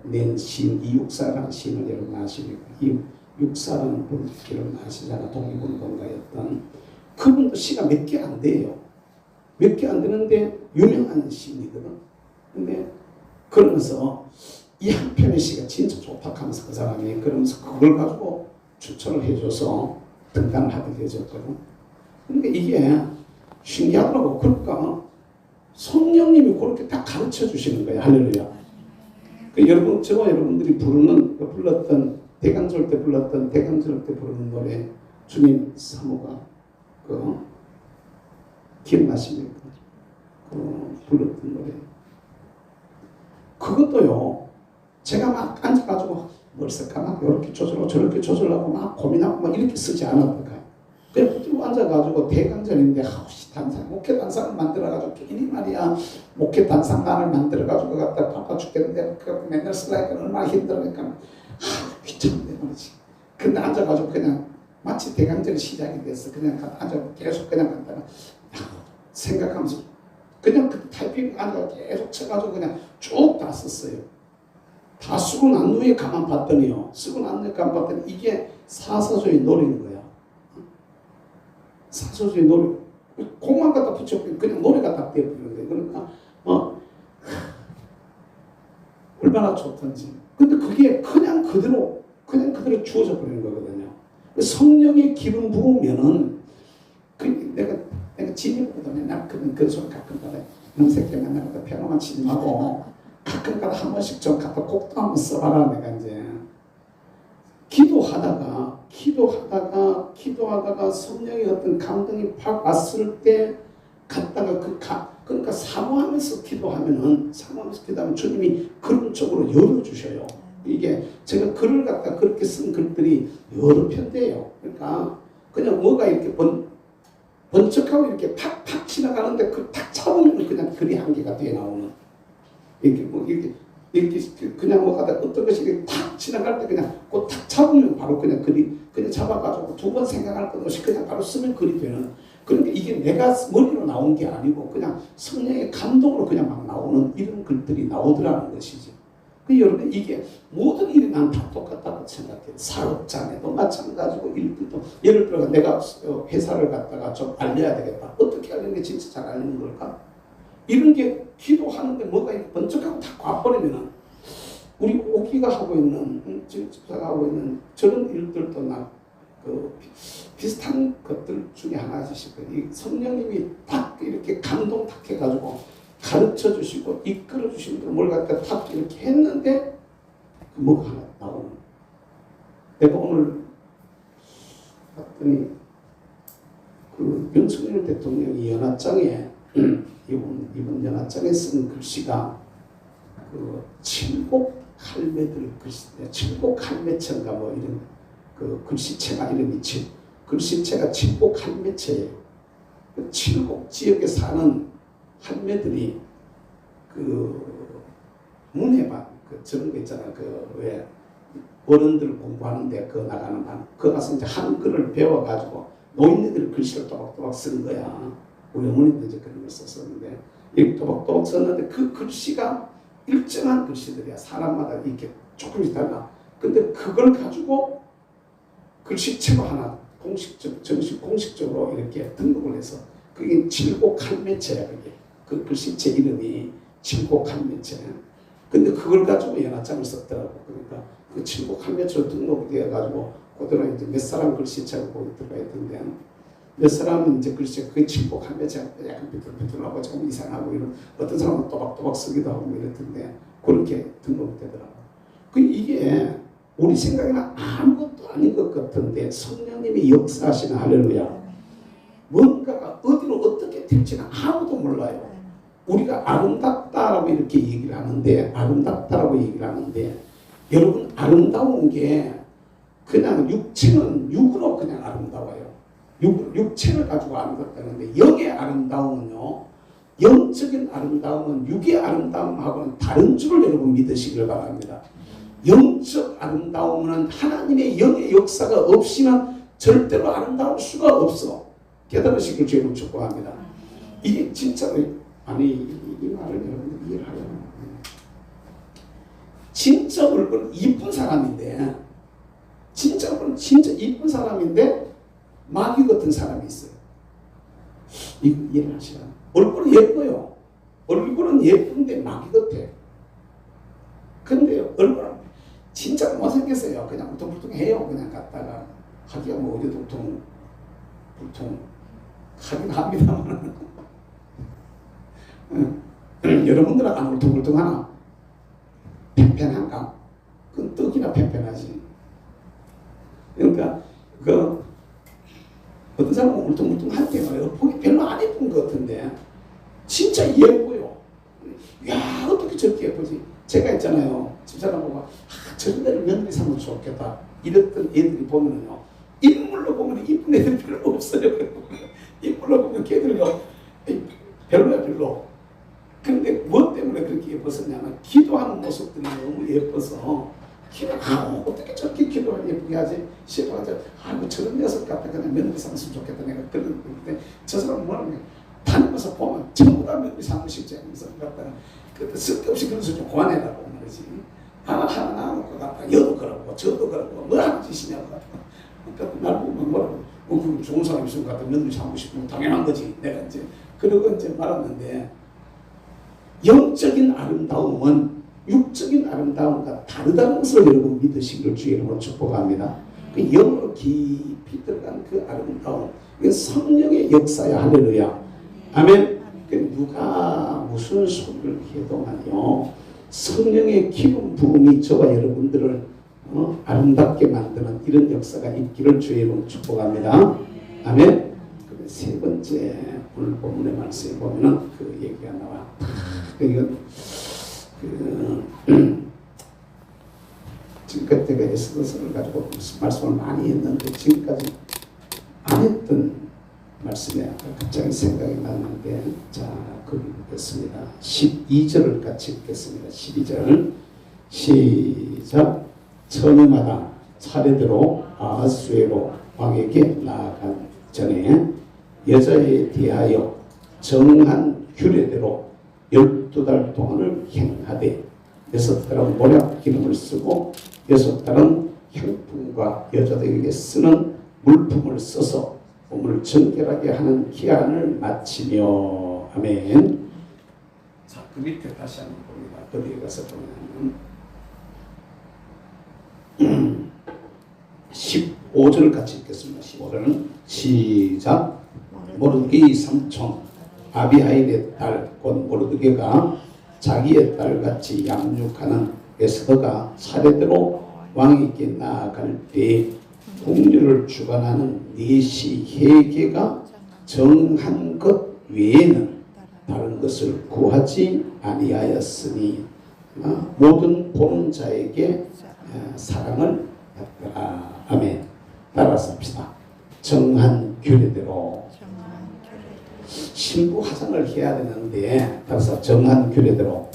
낸 시인 이육사라는 시인을 여러분 아십니까? 이육사라는 분 여러분 아시잖아. 독립운동가였던 그분도 시가 몇 개 안 돼요. 몇 개 안 되는데 유명한 시인이거든. 근데 그러면서 이 한 편의 시가 진짜 좋다 하면서 그 사람이 그러면서 그걸 가지고 추천을 해줘서 등단을 하게 되었거든. 근데 이게 신기하더라고. 그러니까 성령님이 그렇게 딱 가르쳐 주시는 거예요. 할렐루야. 여러분, 저와 여러분들이 불렀던 대강절 때 부르는 노래 주님 사모가 기억나십니까? 불렀던 노래. 그것도요. 제가 막 앉아가지고 뭘 쓸까 막 이렇게 조절하고 저렇게 조절하고 막 고민하고 막 이렇게 쓰지 않았던 거예요. 그냥 붙들고 앉아가지고 대강절인데 단상, 목회 단상을 만들어가지고 괜히 말이야 목회 단상만을 만들어가지고 갖다 바빠 죽겠는데 그 맨날 쓰려니까 얼마나 힘들으니까 귀찮은데 말이지. 근데 앉아가지고 그냥 마치 대강절이 시작이 됐어. 그냥 앉아 계속 그냥 간다가 생각하면서 그냥 그 타이핑 앉아 계속 쳐가지고 그냥 쭉 다 썼어요. 다 쓰고 난 후에 가만 봤더니요. 쓰고 난 후에 가만 봤더니 이게 사사조의 노래인 거야. 사사조의 노래. 곡만 갖다 붙여버리면 그냥 노래가 딱 되어버리는 거예요. 그러니까 얼마나 좋던지. 근데 그게 그냥 그대로 주어져 버리는 거거든요. 성령의 기름 부으면은 내가 진입보다는 나 그런 소리 가끔 가다 이놈 새끼 맨날 피아노만 치지 말고 가끔 가다 한 번씩 좀 갖다 곡도 한번 써봐라. 내가 이제 기도하다가 성령의 어떤 감동이 팍 왔을 때 갔다가 그러니까 사모하면서 기도하면 주님이 그런 쪽으로 열어주셔요. 이게 제가 글을 갖다 그렇게 쓴 글들이 여러 편대요. 그러니까 그냥 뭐가 이렇게 번쩍하고 이렇게 팍팍 지나가는데 그 탁 잡으면 그냥 글이 한 개가 뒤에 나오는 이렇게 그냥 뭐 하다 어떤 것이 이렇게 탁 지나갈 때 그냥 그 탁 잡으면 바로 그냥 글이 그냥 잡아가지고 두 번 생각할 것 없이 그냥 바로 쓰면 글이 되는. 그런데 이게 내가 머리로 나온 게 아니고 그냥 성령의 감동으로 그냥 막 나오는 이런 글들이 나오더라는 것이지. 그 여러분 이게 모든 일이 난 다 똑같다고 생각해요. 사업장에도 마찬가지고 일들도 예를 들어 내가 회사를 갖다가 좀 알려야 되겠다. 어떻게 알리는 게 진짜 잘 알리는 걸까? 이런 게 기도하는데 뭐가 번쩍하고 다 과버리면은 우리 오기가 하고 있는 집사가 하고 있는 저런 일들도 나 비슷한 것들 중에 하나씩 이 성령님이 딱 이렇게 감동 딱 해가지고 가르쳐 주시고 이끌어 주시고 뭘 갖다 탁 이렇게 했는데 뭐가 하나 나오는. 내가 오늘 봤더니 그 윤석열 대통령이 연합장에 이번 연합장에 쓴 글씨가 그 칠곡 할매들 글씨인데 칠곡 할매체인가 뭐 이런 그 글씨체가 이름이 글씨체가 칠곡 할매체예요. 그 칠곡 지역에 사는 할매들이 그 문해반 그 저런 거 있잖아. 그 왜 어른들 공부하는데 그 나가는 반 그 가서 이제 한글을 배워가지고 노인네들이 글씨를 또박또박 쓰는 거야. 우리 어머니도 이제 그런 걸 썼었는데 이렇게 또박또박 썼는데 그 글씨가 일정한 글씨들이야. 사람마다 이렇게 조금씩 달라. 근데 그걸 가지고 글씨체로 하나 공식적으로 이렇게 등록을 해서 그게 칠곡 할매체야. 그게 그 글씨체 이름이 칠곡 할매체. 근데 그걸 가지고 연합장을 썼더라고. 그러니까 그 칠곡 할매체로 등록되어 가지고 그대로 이제 몇 사람 글씨체가 거기 들어가 있던데 몇 사람은 이제 글씨가 그 칠곡 할매체가 약간 삐뚤삐뚤하고 조금 이상하고 이런 어떤 사람은 또박또박 쓰기도 하고 이랬던데 그렇게 등록되더라고. 그 이게 우리 생각에는 아무것도 아닌 것 같은데 성령님이 역사하시는 할렐루야. 뭔가가 어디로 어떻게 될지는 아무도 몰라요. 우리가 아름답다라고 이렇게 얘기를 하는데 여러분 아름다운 게 그냥 육체는 육으로 그냥 아름다워요. 육체를 가지고 아름답다는데 영의 아름다움은요. 영적인 아름다움은 육의 아름다움하고는 다른 줄을 여러분 믿으시길 바랍니다. 영적 아름다움은 하나님의 영의 역사가 없이는 절대로 아름다울 수가 없어. 깨달으시길 주님을 축복합니다. 이게 진짜로 아니 이 말을 여러분들 이해를 하려면 진짜 얼굴은 이쁜 사람인데 진짜 얼굴은 진짜 이쁜 사람인데 마귀 같은 사람이 있어요. 이거 이해를 하시라. 얼굴은 예뻐요. 얼굴은 예쁜데 마귀 같아. 근데 얼굴은 진짜 못생겼어요. 그냥 울퉁불퉁해요. 그냥 갔다가 하기야 뭐 어디도 울퉁불퉁 하긴 합니다만 여러분들은 안 울퉁불퉁하나? 팽팽한가? 그건 떡이나 팽팽하지. 그러니까 그 어떤 사람은 울퉁불퉁할 때 말이에요. 보기 별로 안 예쁜 것 같은데 진짜 예뻐요. 야 어떻게 저렇게 예쁘지? 제가 있잖아요. 집사람 보고 저런 애를 며느리 삼으면 좋겠다. 이랬던 애들이 보면요. 인물로 보면 이쁜 애들이 별로 없어요. 인물로 보면 그렇게 해드려. 별로야 별로. 근데 뭐 때문에 그렇게 예뻤었냐면 기도하는 모습들이 너무 예뻐서 어떻게 저렇게 기도를 예쁘게 하지? 싶어가지고 아이고 저런 녀석 같다 그냥 며느리 삼았으면 좋겠다 내가 그러는데 저 사람은 뭐라냐 다니면서 보면 전부 다 며느리 삼고 싶지 않으면서 갖다가 그때 쓸데없이 그런 소리 좀 그만해라고 말이지. 하나 나놓고 갖다 여도 그러고 저도 그러고 뭐 하는 짓이냐고 갖다 그러니까 날 보면 뭐라고 그럼 좋은 사람 있으면 갖다 며느리 삼고 싶으면 당연한 거지 내가 이제 그러고 이제 말았는데 영적인 아름다움은 육적인 아름다움과 다르다는 것을 여러분 믿으시기를 주의 이름으로 축복합니다. 그 영으로 깊이 들어간 그 아름다움, 이건 성령의 역사야. 할렐루야. 아멘. 그 누가 무슨 소리를 해도 말이요, 성령의 기름 부음이 저와 여러분들을 아름답게 만드는 이런 역사가 있기를 주의 이름으로 축복합니다. 아멘. 세 번째 오늘 본문의 말씀에 보면은 그 얘기가 나와. 이건 지금까지 제가 에스더서를 가지고 말씀을 많이 했는데 지금까지 안 했던 말씀이 갑자기 생각이 나는데 자 거기 보겠습니다. 12절을 같이 읽겠습니다. 12절 시작. 처녀마다 차례대로 아하수에로 왕에게 나아간 전에 여자에 대하여 정한 규례대로 12달 동안을 행하되 6달은 모략 기름을 쓰고 6달은 향품과 여자들에게 쓰는 물품을 써서 몸을 정결하게 하는 기한을 마치며. 아멘. 자, 그 밑에 다시 한번 봅니다. 어디에 가서 보면 15절 같이 읽겠습니다. 15절은 시작. 모르드게의 삼촌 아비하일의 딸 곧 모르드게가 자기의 딸같이 양육하는 에스더가 차례대로 왕에게 나아갈 때 국류를 주관하는 내시 회개가 정한 것 외에는 다른 것을 구하지 아니하였으니 모든 보는 자에게 사랑을 받더라. 아멘. 따라서 합시다. 정한 규례대로 신부 화장을 해야 되는데 따라서 정한 규례대로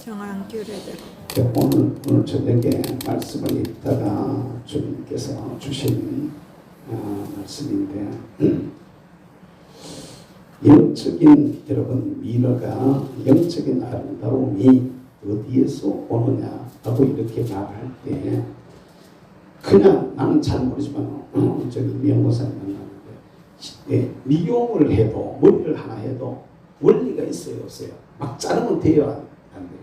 오늘 저녁에 말씀을 읽다가 주님께서 주신 말씀인데 영적인 여러분 미러가 영적인 아름다움이 어디에서 오느냐 하고 이렇게 말할 때 그냥 나는 잘 모르지만 저기 미용고사님 만났는데 미용을 해도 머리를 하나 해도 원리가 있어요 없어요? 막 자르면 돼요 안 돼요?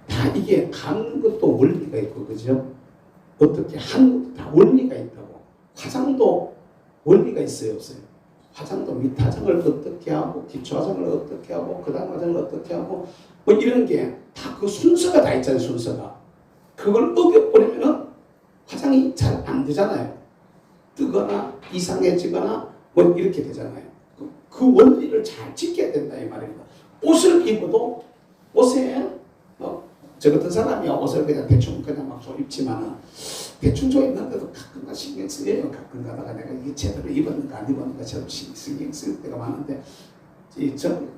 다 이게 감는 것도 원리가 있고 그죠? 어떻게 하는 것도 다 원리가 있다고. 화장도 원리가 있어요 없어요? 화장도 밑화장을 어떻게 하고 기초화장을 어떻게 하고 그 다음 화장을 어떻게 하고 뭐 이런 게 다 그 순서가 다 있잖아요. 순서가 그걸 어겨버리면은 화장이 잘 안 되잖아요. 뜨거나 이상해지거나 뭐 이렇게 되잖아요. 그 원리를 잘 지켜야 된다 이 말입니다. 옷을 입어도 옷에 저 같은 사람이야 옷을 그냥 대충 그냥 막 입지만은 대충 입는데도 가끔 신경 쓰여요. 가끔 가다가 내가 이게 제대로 입었는가 안 입었는가 저도 신경 쓸 때가 많은데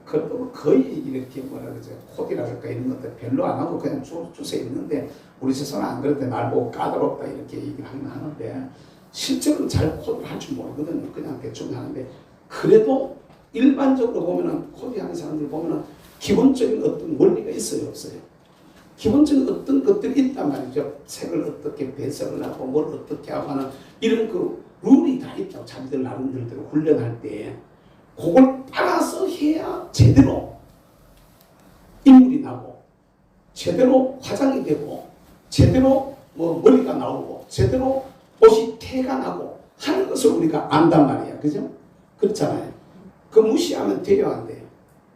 그래도 거의 이렇게 뭐라 그러죠 코디라 그럴까 이런 것들 별로 안 하고 그냥 주세 있는데 우리 세상은 안 그런데 날 보고 까다롭다 이렇게 얘기를 하는데 실제로는 잘 코디를 할 줄 모르거든요. 그냥 대충 하는데 그래도 일반적으로 보면은 코디하는 사람들 보면은 기본적인 어떤 원리가 있어요 없어요? 기본적인 어떤 것들이 있단 말이죠. 색을 어떻게 배색을 하고 뭘 어떻게 하고 하는 이런 그 룰이 다 있다고 자기들 나름대로 훈련할 때 그걸 따라서 해야 제대로 인물이 나고 제대로 화장이 되고 제대로 뭐 머리가 나오고 제대로 옷이 태가 나고 하는 것을 우리가 안단 말이야. 그죠? 그렇잖아요. 그 무시하면 돼요 안 돼요?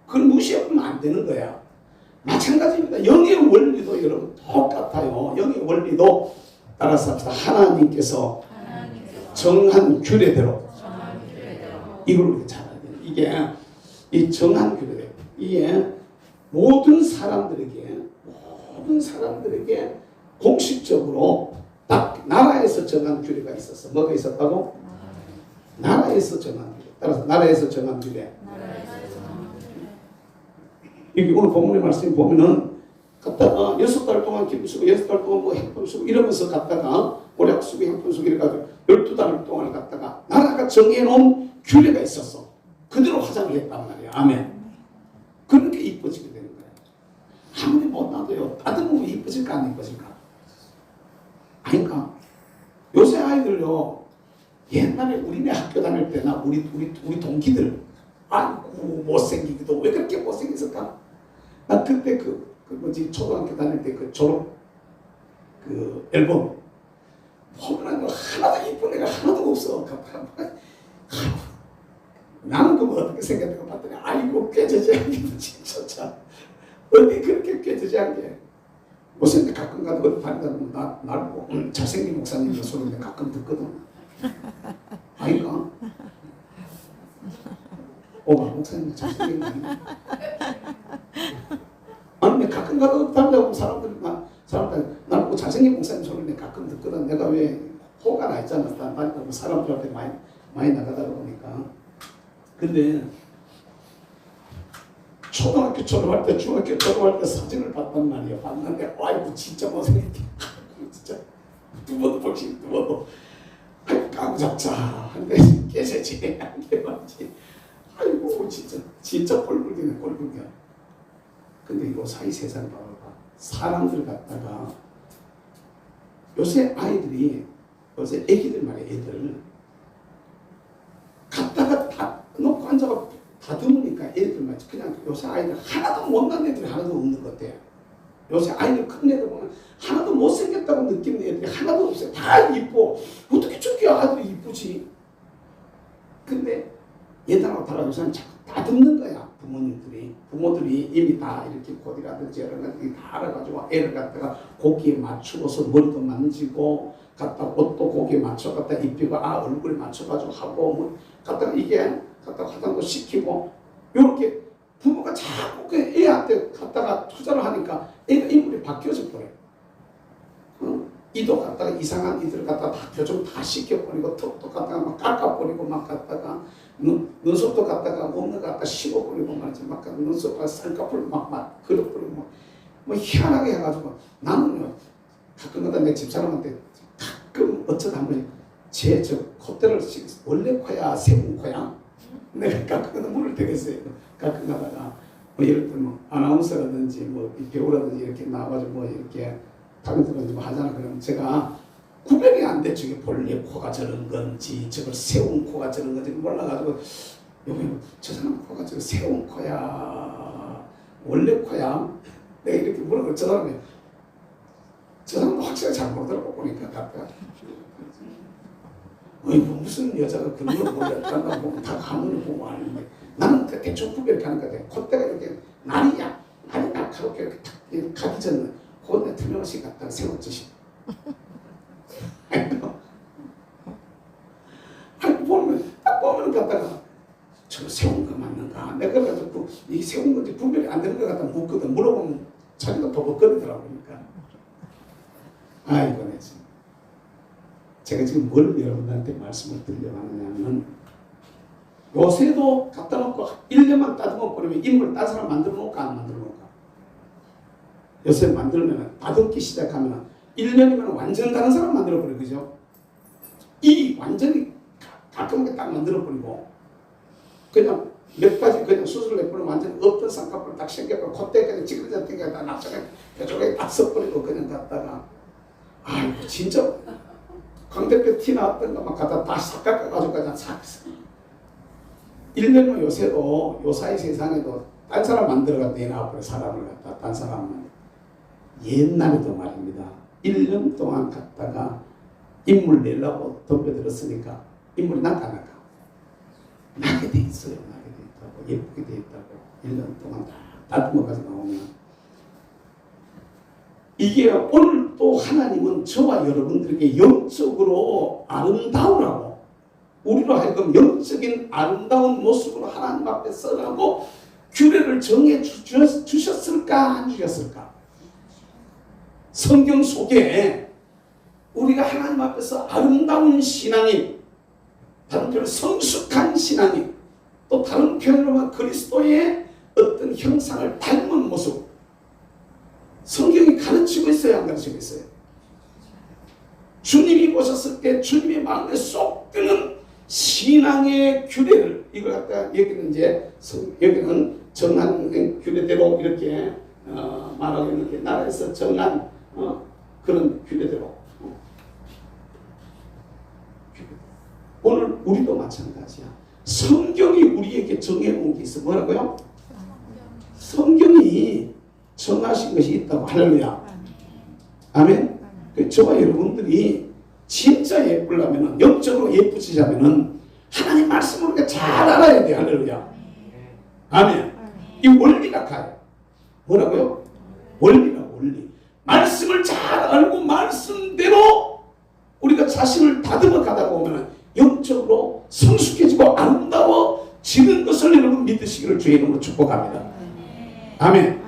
그걸 무시하면 안 되는 거야. 마찬가지입니다. 영의 원리도 여러분 똑같아요. 영의 원리도 따라서 합시다. 하나님께서 정한 규례대로 이걸 우리가 잘 알아야 돼요. 이게 이 정한 규례대로 이게 모든 사람들에게 공식적으로 딱 나라에서 정한 규례가 있었어. 뭐가 있었다고? 나라에서 정한 규례. 따라서 나라에서 정한 규례. 여기 오늘 본문의 말씀 보면은 갔다가 6달 동안 기름 쓰고 6달 동안 뭐 행품 쓰고 이러면서 갔다가 모략 쓰고 행품 쓰고 이래가지고 12달 동안을 갔다가 나라가 정해놓은 규례가 있었어. 그대로 화장을 했단 말이야. 아멘. 그렇게 이뻐지게 되는 거야. 아무리 못나도요. 따뜻하면 이뻐질까 안 이뻐질까? 아닌가? 요새 아이들요. 옛날에 우리네 학교 다닐 때나 우리 동기들 아이고 못생기기도 왜 그렇게 못생겼을까? 나 그때 그 뭐지 초등학교 다닐 때 그 졸업 그 앨범 보면 하나도 이쁜 애가 하나도 없어. 나는 그거 어떻게 생겼는가 봤더니 아이고 꾀저지한 진짜 참 어디 그렇게 꾀저지한 게 못생겼는데 가끔 가도 어디 다니다 보면 날 보고 잘생긴 목사님 소리인데 가끔 듣거든. 아이가 오가 목사님 잘생긴 거 아니야? 아니 가끔 가도 다니다고 사람들 날 보고 잘생긴 목사님 소리인데 가끔 듣거든. 내가 왜 호가 나 있잖아. 다니다고 사람들한테 많이 나가다 보니까. 근데 초등학교 졸업할 때 중학교 졸업할 때 사진을 봤단 말이야. 봤는데 아이고 진짜 못생겼게 진짜 두 번도 볼수 두 번도 아이고 깜짝자 한데 깨세지네 한게 맞지. 아이고 진짜 꼴불기네 꼴불기야. 근데 이거 사이 세상 봐봐. 사람들 갖다가 요새 아이들이 요새 애기들 말이야. 애들 갖다가 다 놓고 앉아가 다듬으니까 애들만 그냥 요새 아이들 하나도 못난 애들이 하나도 없는 것 같아요. 요새 아이들 큰 애들 보면 하나도 못생겼다고 느끼는 애들이 하나도 없어요. 다 이뻐. 어떻게 저렇게 아들이 이쁘지? 근데 옛날하고 달라 요새는 자꾸 다듬는 거야. 부모들이 이미 다 이렇게 코디라든지 이런 것들이 다 알아가지고 애를 갖다가 고기에 맞추고서 머리도 만지고 갖다 옷도 거기에 맞춰 갖다 입히고 얼굴에 맞춰가지고 하고 뭐 갖다가 이게 갖다가 화장도 시키고 요렇게 부모가 자꾸 그 애한테 갖다가 투자를 하니까 애가 인물이 바뀌어져 버려. 이도 갖다가 이상한 이들 갖다가 다 표정 다 시켜버리고 턱도 갖다가 막 깎아버리고 막 갖다가 눈썹도 갖다가 없는 거 갖다 씹어버리고 말이지 막 눈썹 쌍꺼풀 막 그려버리고 뭐 희한하게 해가지고 나는요 가끔가다 내 집사람한테 가끔 어쩌다 한 번에 제 저 콧대를 원래 코야 세운 코야 내가 가끔가다 물을 대겠어요. 가끔가다가 뭐 예를 들면 뭐 아나운서라든지 뭐 배우라든지 이렇게 나와가지고 뭐 이렇게 타격들은 뭐 하잖아. 그러면 제가 구별이 안 돼. 저게 본래 코가 저런 건지 저걸 세운 코가 저런 건지 몰라가지고 여기 저 사람 코가 저거 세운 코야 원래 코야 내가 이렇게 물어보고 저 사람도 확실하게 잘 모르더라고 보니까 갖다가 뭐 무슨 여자가 그런 걸 몰랐다고 보면 다 가문을 보고 아는데 나는 그 대충 구별이 가는 것 같아. 콧대가 이렇게 날이 날카롭게 이렇게 탁 가기 전에 그건데 틀림없이 갖다가 세웠지. 딱 보면 갖다가 저 세운 거 맞는가? 내가 그래가지고 이 세운 건지 구별이 안 되는 것 같다 묻거든. 물어보면 자기가 버벅거리더라고. 그러니까 아이고 내 지금 제가 지금 뭘 여러분들한테 말씀을 드리려고 하느냐면 요새도 갖다 놓고 1년만 따듬어 버리면 인물 딴 사람 만들어 놓을까 안 만들어 놓을까? 요새 만들면 다듬기 시작하면 1년이면 완전 다른 사람 만들어 버려. 그죠? 이 완전히 가끔하게 딱 만들어 버리고 그냥 몇 가지 그냥 수술 내버리면 완전히 없던 쌍꺼풀 딱 생겨버리고 콧대까지 찌그러져 땡겨다 납작하게 뾰족하게 딱 써버리고 그냥 갖다가 아이고 진짜 광대뼈 티 나왔던 거막 갖다 다시 싹 깎아가지고 그냥 싹 1년이면 요새도 요 사이 세상에도 딴 사람 만들어가 내놔버려. 사람을 갖다 딴 사람은 옛날에도 말입니다. 1년 동안 갔다가 인물 내려고 덤벼들었으니까 인물이 나까 나게 돼 있어요. 나게 돼 있다고 예쁘게 돼 있다고 1년 동안 다 다듬어가지고 나오면 이게 오늘 또 하나님은 저와 여러분들에게 영적으로 아름다우라고 우리로 하여금 영적인 아름다운 모습으로 하나님 앞에 서라고 규례를 정해 주셨을까 안 주셨을까? 성경 속에 우리가 하나님 앞에서 아름다운 신앙인, 다른 표현으로 성숙한 신앙인, 또 다른 표현으로 그리스도의 어떤 형상을 닮은 모습, 성경이 가르치고 있어요, 안 가르치고 있어요? 주님이 보셨을 때 주님의 마음에 쏙 드는 신앙의 규례를, 이걸 갖다 여기는 이제 여기는 정한 규례대로 이렇게 말하고 있는데, 나라에서 정한 그런 규례대로. 오늘 우리도 마찬가지야. 성경이 우리에게 정해놓은 게 있어. 뭐라고요? 성경이 정하신 것이 있다고. 할렐루야. 아멘. 저와 여러분들이 진짜 예쁘려면, 영적으로 예쁘시자면은 하나님 말씀을 우리가 잘 알아야 돼요. 할렐루야. 아멘. 이 원리가 가요. 뭐라고요? 원리라, 원리. 말씀을 잘 알고 말씀대로 우리가 자신을 다듬어 가다 보면 영적으로 성숙해지고 아름다워지는 것을 여러분 믿으시기를 주의 이름으로 축복합니다. 아멘.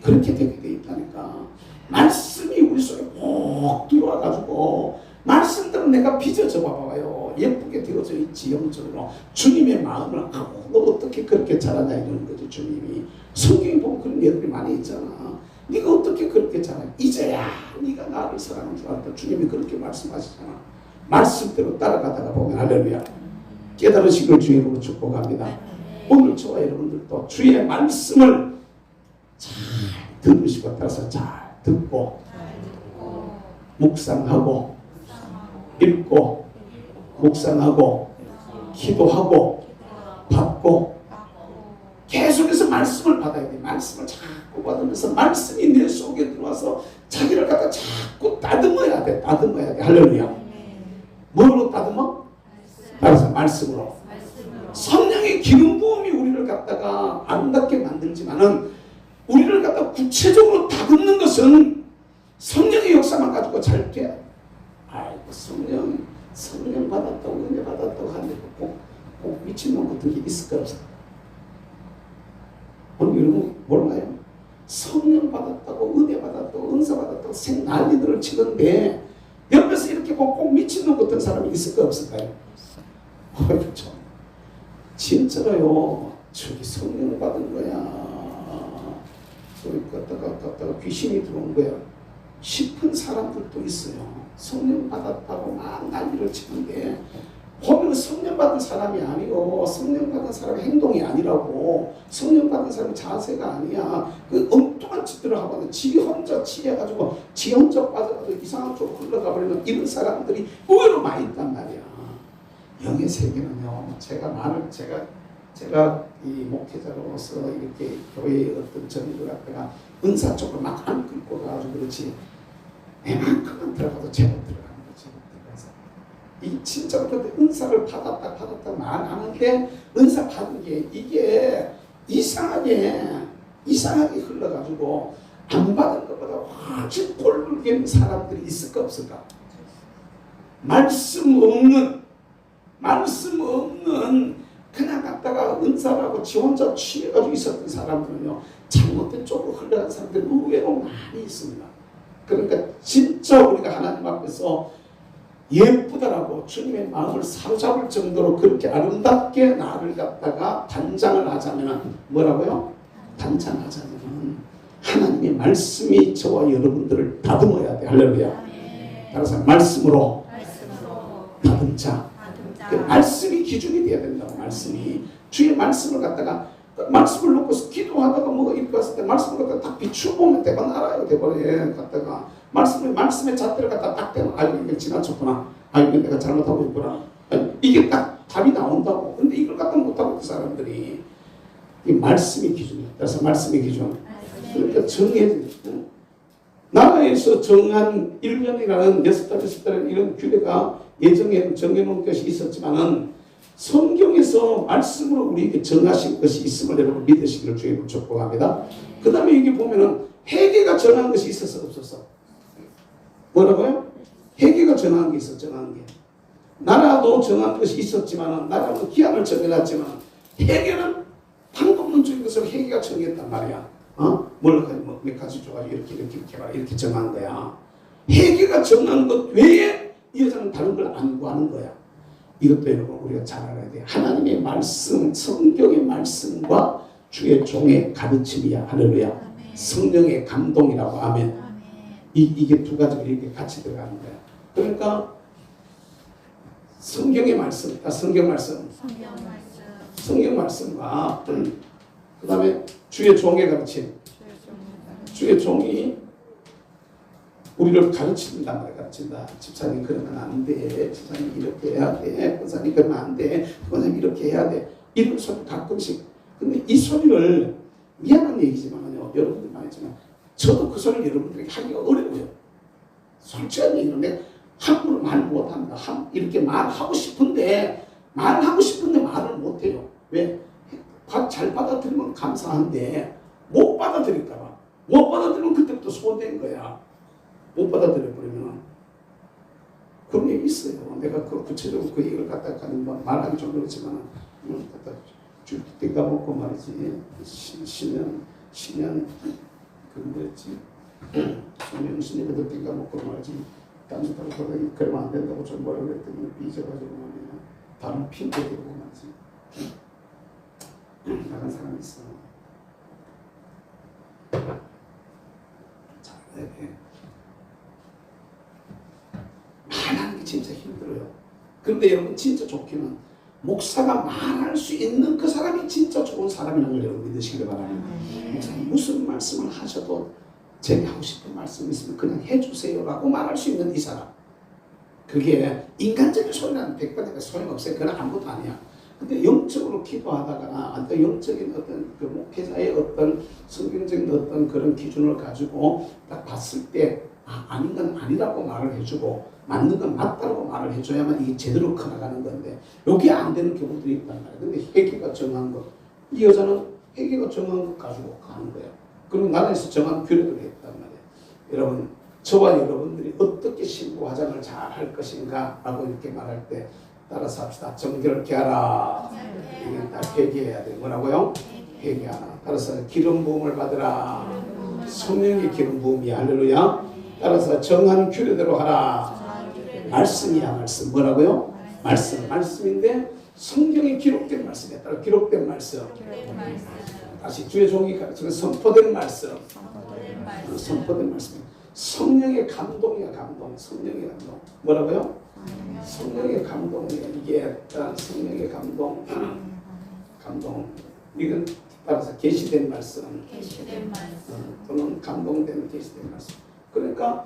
그렇게 되게 돼 있다니까. 말씀이 우리 속에 꼭 들어와가지고 말씀대로 내가 빚어져 봐봐요. 예쁘게 되어져 있지. 영적으로 주님의 마음을 너 어떻게 그렇게 잘하냐 이러는 거죠. 주님이 성경에 보면 그런 예들이 많이 있잖아. 네가 어떻게 그렇게 잘하냐. 이제야 네가 나를 사랑하는 줄 알았다. 주님이 그렇게 말씀하시잖아. 말씀대로 따라가다가 보면 할렐루야 깨달으시길 주의 이름으로 축복합니다. 오늘 저와 여러분들도 주의 말씀을 잘 들으시고 따라서 잘 듣고 묵상하고 읽고 묵상하고 기도하고 받고 계속해서 말씀을 받아야 돼. 말씀을 자꾸 받으면서 말씀이 내 속에 들어와서 자기를 갖다 자꾸 다듬어야 돼. 다듬어야 돼. 할렐루야. 뭐로 다듬어? 따라서 말씀으로. 성령의 기름 부음이 우리를 갖다가 아름답게 만들지만은 우리를 갖다 구체적으로 다듬는 것은 성령의 역사만 가지고 잘 돼. 아이고 성령 받았다고 은혜 받았다고 하는데 꼭 미친놈 같은 게 있을까 없을까? 오늘 여러분 몰라요? 성령 받았다고 은혜 받았다고 은사 받았다고 생 난리들을 치는데 옆에서 이렇게 꼭 미친놈 같은 사람이 있을까 없을까요? 그렇죠. 진짜로요. 저기 성령 받은 거야. 저기 갔다가 귀신이 들어온 거야. 싶은 사람들도 있어요. 성령 받았다고 막 난리를 치는데 보면 성령 받은 사람이 아니고 성령 받은 사람의 행동이 아니라고. 성령 받은 사람의 자세가 아니야. 그 엉뚱한 짓들을 하거든. 지 혼자 취해가지고 지 혼자 빠져가지고 이상한 쪽으로 흘러가 버리는 이런 사람들이 의외로 많이 있단 말이야. 영의 세계는요. 제가 이 목회자로서 이렇게 교회의 어떤 전일을 갖다가 은사 쪽으로 막 안 끌고 가가지고 그렇지. 내만큼만 들어가도 제법 들어가는 거지. 이 진짜로 근데 은사를 받았다 말 안 하는데 은사 받은 게 이게 이상하게 흘러가지고 안 받은 것보다 훨씬 꼴불게 사람들이 있을까 없을까? 말씀 없는 그냥 갖다가 은사라고 지 혼자 취해가지고 있었던 사람들은요 잘못된 쪽으로 흘러간 사람들이 의외로 많이 있습니다. 그러니까 진짜 우리가 하나님 앞에서 예쁘다라고 주님의 마음을 사로잡을 정도로 그렇게 아름답게 나를 갖다가 단장을 하자면 뭐라고요? 단장하자면 하나님의 말씀이 저와 여러분들을 다듬어야 돼. 할렐루야. 따라서 말씀으로 다듬자. 그 말씀이 기준이 돼야 된다고. 말씀이 주의 말씀을 갖다가 말씀을 놓고서 기도하다가 뭐가 이렇게 왔을 때 말씀을 갖다가 딱 비추어보면 대박 알아요. 대박에 갖다가 말씀의 잣대를 갖다가 딱 대면 아이고 이게 지나쳤구나. 아이고 내가 잘못하고 있구나. 이게 딱 답이 나온다고. 근데 이걸 갖다 못하고 있는 사람들이 이 말씀이 기준이야. 그래서 말씀의 기준. 그러니까 정해진 나라에서 정한 1년이라는 6달 이런 규례가 예정에 정해놓은 것이 있었지만은 성경에서 말씀으로 우리에게 정하신 것이 있음을 여러분 믿으시기를 주의 축복합니다. 그 다음에 여기 보면은 회개가 정한 것이 있었어 없었어? 뭐라고요? 회개가 정한 게 있어. 정한 게 나라도 정한 것이 있었지만은 나라는 기한을 정해놨지만 회개는 방법론적인 것을 회개가 정했단 말이야. 몇 가지 줘가지고 이렇게 정한 거야. 회개가 정한 것 외에 이 여자는 다른 걸 안 구하는 거야. 이것도 여러분 우리가 잘 알아야 돼. 하나님의 말씀, 성경의 말씀과 주의 종의 가르침이야. 할렐루야. 성령의 감동이라고. 아멘. 이게 두 가지가 이렇게 같이 들어가는 거야. 그러니까 성경의 말씀, 성경 말씀과 그 다음에 주의 종의 가르침. 주의 종이 우리를 가르친단 말이야. 가르친다. 집사님 그러면 안 돼. 집사님 이렇게 해야 돼. 권사님 그러면 안 돼. 권사님 이렇게 해야 돼. 이런 소리 가끔씩. 근데 이 소리를 미안한 얘기지만요. 여러분들 말이지만 저도 그 소리를 여러분들에게 하기가 어려워요. 솔직한 얘기는 내가 함부로 말 못한다. 이렇게 말하고 싶은데 말을 못해요. 왜? 잘 받아들이면 감사한데 못 받아들일까봐. 못 받아들이면 그때부터 소원된 거야. 못 받아들여버리면 그런 얘기 있어요. 내가 그 구체적으로 그 얘기를 갖다가 말하기 좀 그렇지만 갖다 땡가 먹고 말이지. 시면 그 뭐였지? 소명스님에도 땡가 먹고 말이지. 딴 데다가 그러면 안 된다고 좀 뭐라 그랬더니 삐져가지고 말이야. 다른 핑계 대고 말이지. 나간 사람이 있어. 잘해야 돼. 말하는 게 진짜 힘들어요. 그런데 여러분 진짜 좋기는 목사가 말할 수 있는 그 사람이 진짜 좋은 사람이라는 걸 여러분 믿으시길 바랍니다. 목사님 무슨 말씀을 하셔도 제가 하고 싶은 말씀 있으면 그냥 해주세요라고 말할 수 있는 이 사람. 그게 인간적인 소리라는 100번에 소용없어요. 그건 아무것도 아니야. 근데 영적으로 기도하다거나 영적인 어떤 그 목회자의 어떤 성경적인 어떤 그런 기준을 가지고 딱 봤을 때 아닌 건 아니라고 말을 해주고 맞는 건 맞다고 말을 해줘야만 이게 제대로 커나가는 건데 여기 안 되는 경우들이 있단 말이야. 근데 회개가 정한 것, 이 여자는 회개가 정한 것 가지고 가는 거야. 그리고 나라에서 정한 규례를 했단 말이야. 여러분, 저와 여러분들이 어떻게 신부 화장을 잘 할 것인가 라고 이렇게 말할 때 따라서 합시다. 정결케 하라. 이건 다 회개해야 돼. 뭐라고요? 회개하라. 따라서 기름 부음을 받으라. 성령의 기름 부음이야. 할렐루야. 따라서 정한 규례대로 하라. 말씀이야. 말씀. 뭐라고요? 말씀인데 성경에 기록된 말씀이야. 따라 기록된 말씀. 다시 주의 종이 가르치는 선포된 말씀. 선포된 말씀. 성령의 감동이야. 감동. 성령의 감동. 뭐라고요? 성령의 감동이야. 이게 일단 성령의 감동. 감동. 이건 따라서 계시된 말씀. 또는 감동되는 계시된 말씀. 그러니까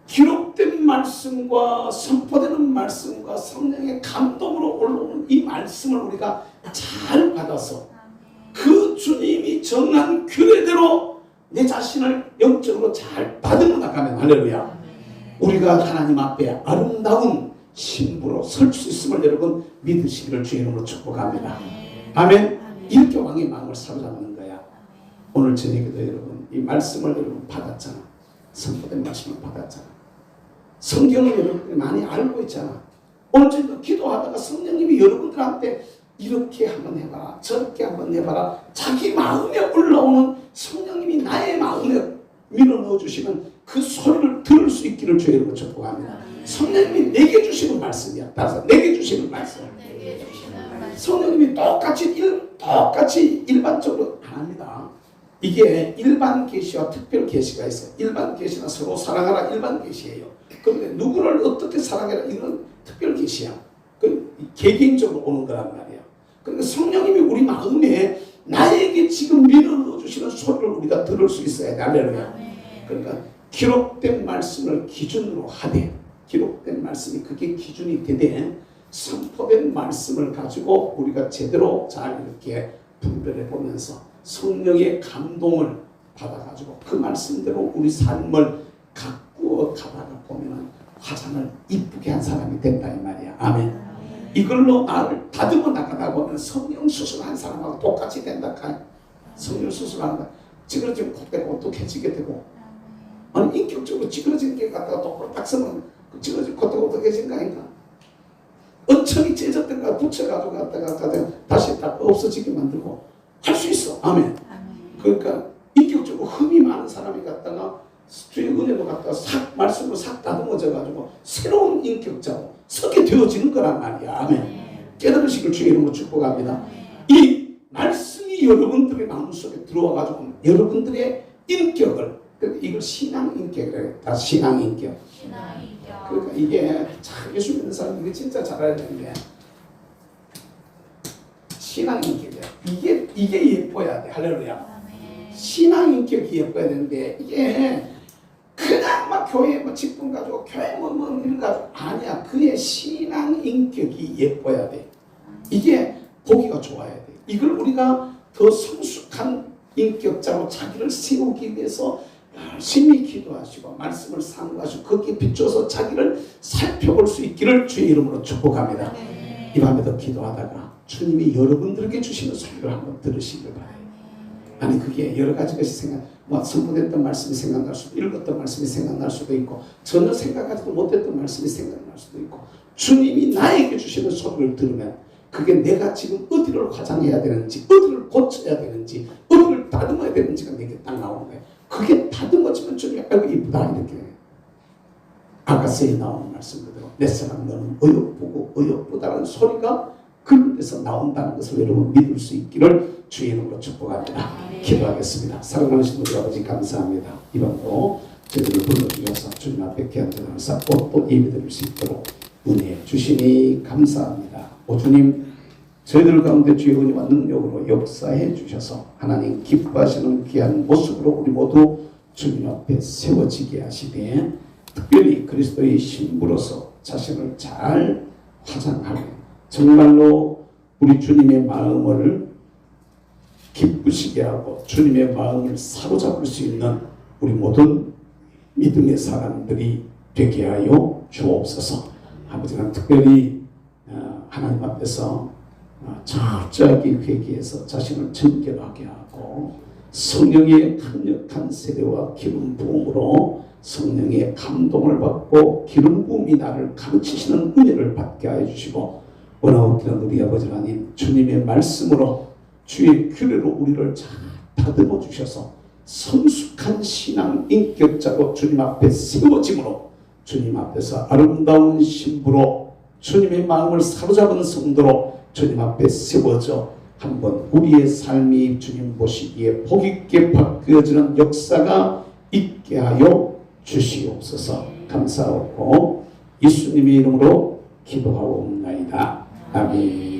기록된 말씀과 선포되는 말씀과 성령의 감동으로 올라오는 이 말씀을 우리가 잘 받아서 그 주님이 정한 규례대로 내 자신을 영적으로 잘 받으며 나가면 할렐루야. 우리가 하나님 앞에 아름다운 신부로 설 수 있음을 여러분 믿으시기를 주의 이름으로 축복합니다. 아멘. 이렇게 왕의 마음을 사로잡는 거야. 오늘 저녁에도 여러분 이 말씀을 여러분 받았잖아. 선포된 말씀을 받았잖아. 성경을 여러분들이 많이 알고 있잖아. 오늘 저희도 기도하다가 성령님이 여러분들한테 이렇게 한번 해봐라, 저렇게 한번 해봐라. 자기 마음에 올라오는 성령님이 나의 마음에 밀어넣어 주시면 그 소리를 들을 수 있기를 주의 이름으로 축복합니다. 성령님이 내게 주시는 말씀이야. 따라서 내게 주시는 말씀. 성령님이 똑같이 일반적으로 안 합니다. 이게 일반 계시와 특별 계시가 있어요. 일반 계시는 서로 사랑하라 일반 계시예요. 그런데 누구를 어떻게 사랑해라 이건 특별 계시야. 그 개개인적으로 오는 거란 말이야. 그러니까 성령님이 우리 마음에 나에게 지금 밀어넣어 주시는 소리를 우리가 들을 수 있어야 돼. 할렐루야. 그러니까 기록된 말씀을 기준으로 하되 기록된 말씀이 그게 기준이 되되 선포된 말씀을 가지고 우리가 제대로 잘 이렇게 분별해 보면서 성령의 감동을 받아가지고 그 말씀대로 우리 삶을 가꾸어 가다가 보면 화장을 이쁘게 한 사람이 된다 이 말이야. 아멘. 이걸로 나를 다듬어 나가다 보면 성령 수술한 사람하고 똑같이 된다. 성령 수술한다. 찌그러지면 콧대가 어떡해지게 되고 아니 인격적으로 찌그러지는 게 갖다가 똑딱 서면 그 찌그러지면 콧대가 어떡해진 거 아닌가. 엄청이 찢었던 거 붙여가지고 갖다가 다시 딱 없어지게 만들고 할 수 있어. 아멘. 그러니까 인격적으로 흠이 많은 사람이 갖다가 주의 은혜로 갖다가 싹 말씀으로 싹 다듬어져가지고 새로운 인격자로 서게 되어지는 거란 말이야. 아멘. 깨달으시길 주의 이름으로 축복합니다. 이 말씀이 주님이 여러분들의 마음속에 들어와가지고 여러분들의 인격을, 이걸 신앙인격이라고 다 신앙인격. 그러니까 이게 참 예수 믿는 사람 이거 진짜 잘 알아야 되는데 신앙인격이야. 이게 예뻐야 돼. 할렐루야. 신앙인격이 예뻐야 되는데 이게 그냥 막 교회 뭐 직분 가지고 교회 뭐 이런 거 아니야. 그의 신앙인격이 예뻐야 돼. 이게 보기가 좋아야 돼. 이걸 우리가 더 성숙한 인격자로 자기를 세우기 위해서 열심히 기도하시고 말씀을 상고하시고 거기에 비춰서 자기를 살펴볼 수 있기를 주의 이름으로 축복합니다. 이 밤에도 기도하다가 주님이 여러분들에게 주시는 소리를 한번 들으시길 바라요. 아니 그게 여러 가지 것이 선포됐던 말씀이 생각날 수도, 읽었던 말씀이 생각날 수도 있고 전혀 생각하지도 못했던 말씀이 생각날 수도 있고, 주님이 나에게 주시는 소리를 들으면 그게 내가 지금 어디를 화장해야 되는지, 어디를 고쳐야 되는지, 어디를 다듬어야 되는지가 내게 딱 나오는 거예요. 그게 다듬어지면 주님이 아이고 이쁘다 이렇게. 아가서에 나오는 말씀대로 내 사랑 너는 어여쁘고 어여쁘다는 소리가 그런 데서 나온다는 것을 여러분 믿을 수 있기를 주의 이름으로 축복합니다. 기도하겠습니다. 사랑하는 우리 아버지 감사합니다. 이번도 저희들을 불러주셔서 주님 앞에 귀한 전을 쌓고 또 예배드릴 수 있도록 은혜 주시니 감사합니다. 오 주님, 저희들 가운데 주의 은혜와 능력으로 역사해 주셔서 하나님 기뻐하시는 귀한 모습으로 우리 모두 주님 앞에 세워지게 하시되, 특별히 그리스도의 신부로서 자신을 잘 화장하며 정말로 우리 주님의 마음을 기쁘시게 하고 주님의 마음을 사로잡을 수 있는 우리 모든 믿음의 사람들이 되게 하여 주옵소서. 아버지는 특별히 하나님 앞에서 철저하게 회개해서 자신을 정결하게 하고 성령의 강력한 세례와 기름 부음으로 성령의 감동을 받고 기름 부음이 나를 가르치시는 은혜를 받게 하여 주시고, 원하옵기는 우리 아버지 하나님 주님의 말씀으로 주의 규례로 우리를 잘 다듬어 주셔서 성숙한 신앙 인격자로 주님 앞에 세워짐으로 주님 앞에서 아름다운 신부로 주님의 마음을 사로잡은 성도로 주님 앞에 세워져 한번 우리의 삶이 주님 보시기에 복있게 바뀌어지는 역사가 있게 하여 주시옵소서. 감사하고 예수님의 이름으로 기도하옵나이다. 아멘.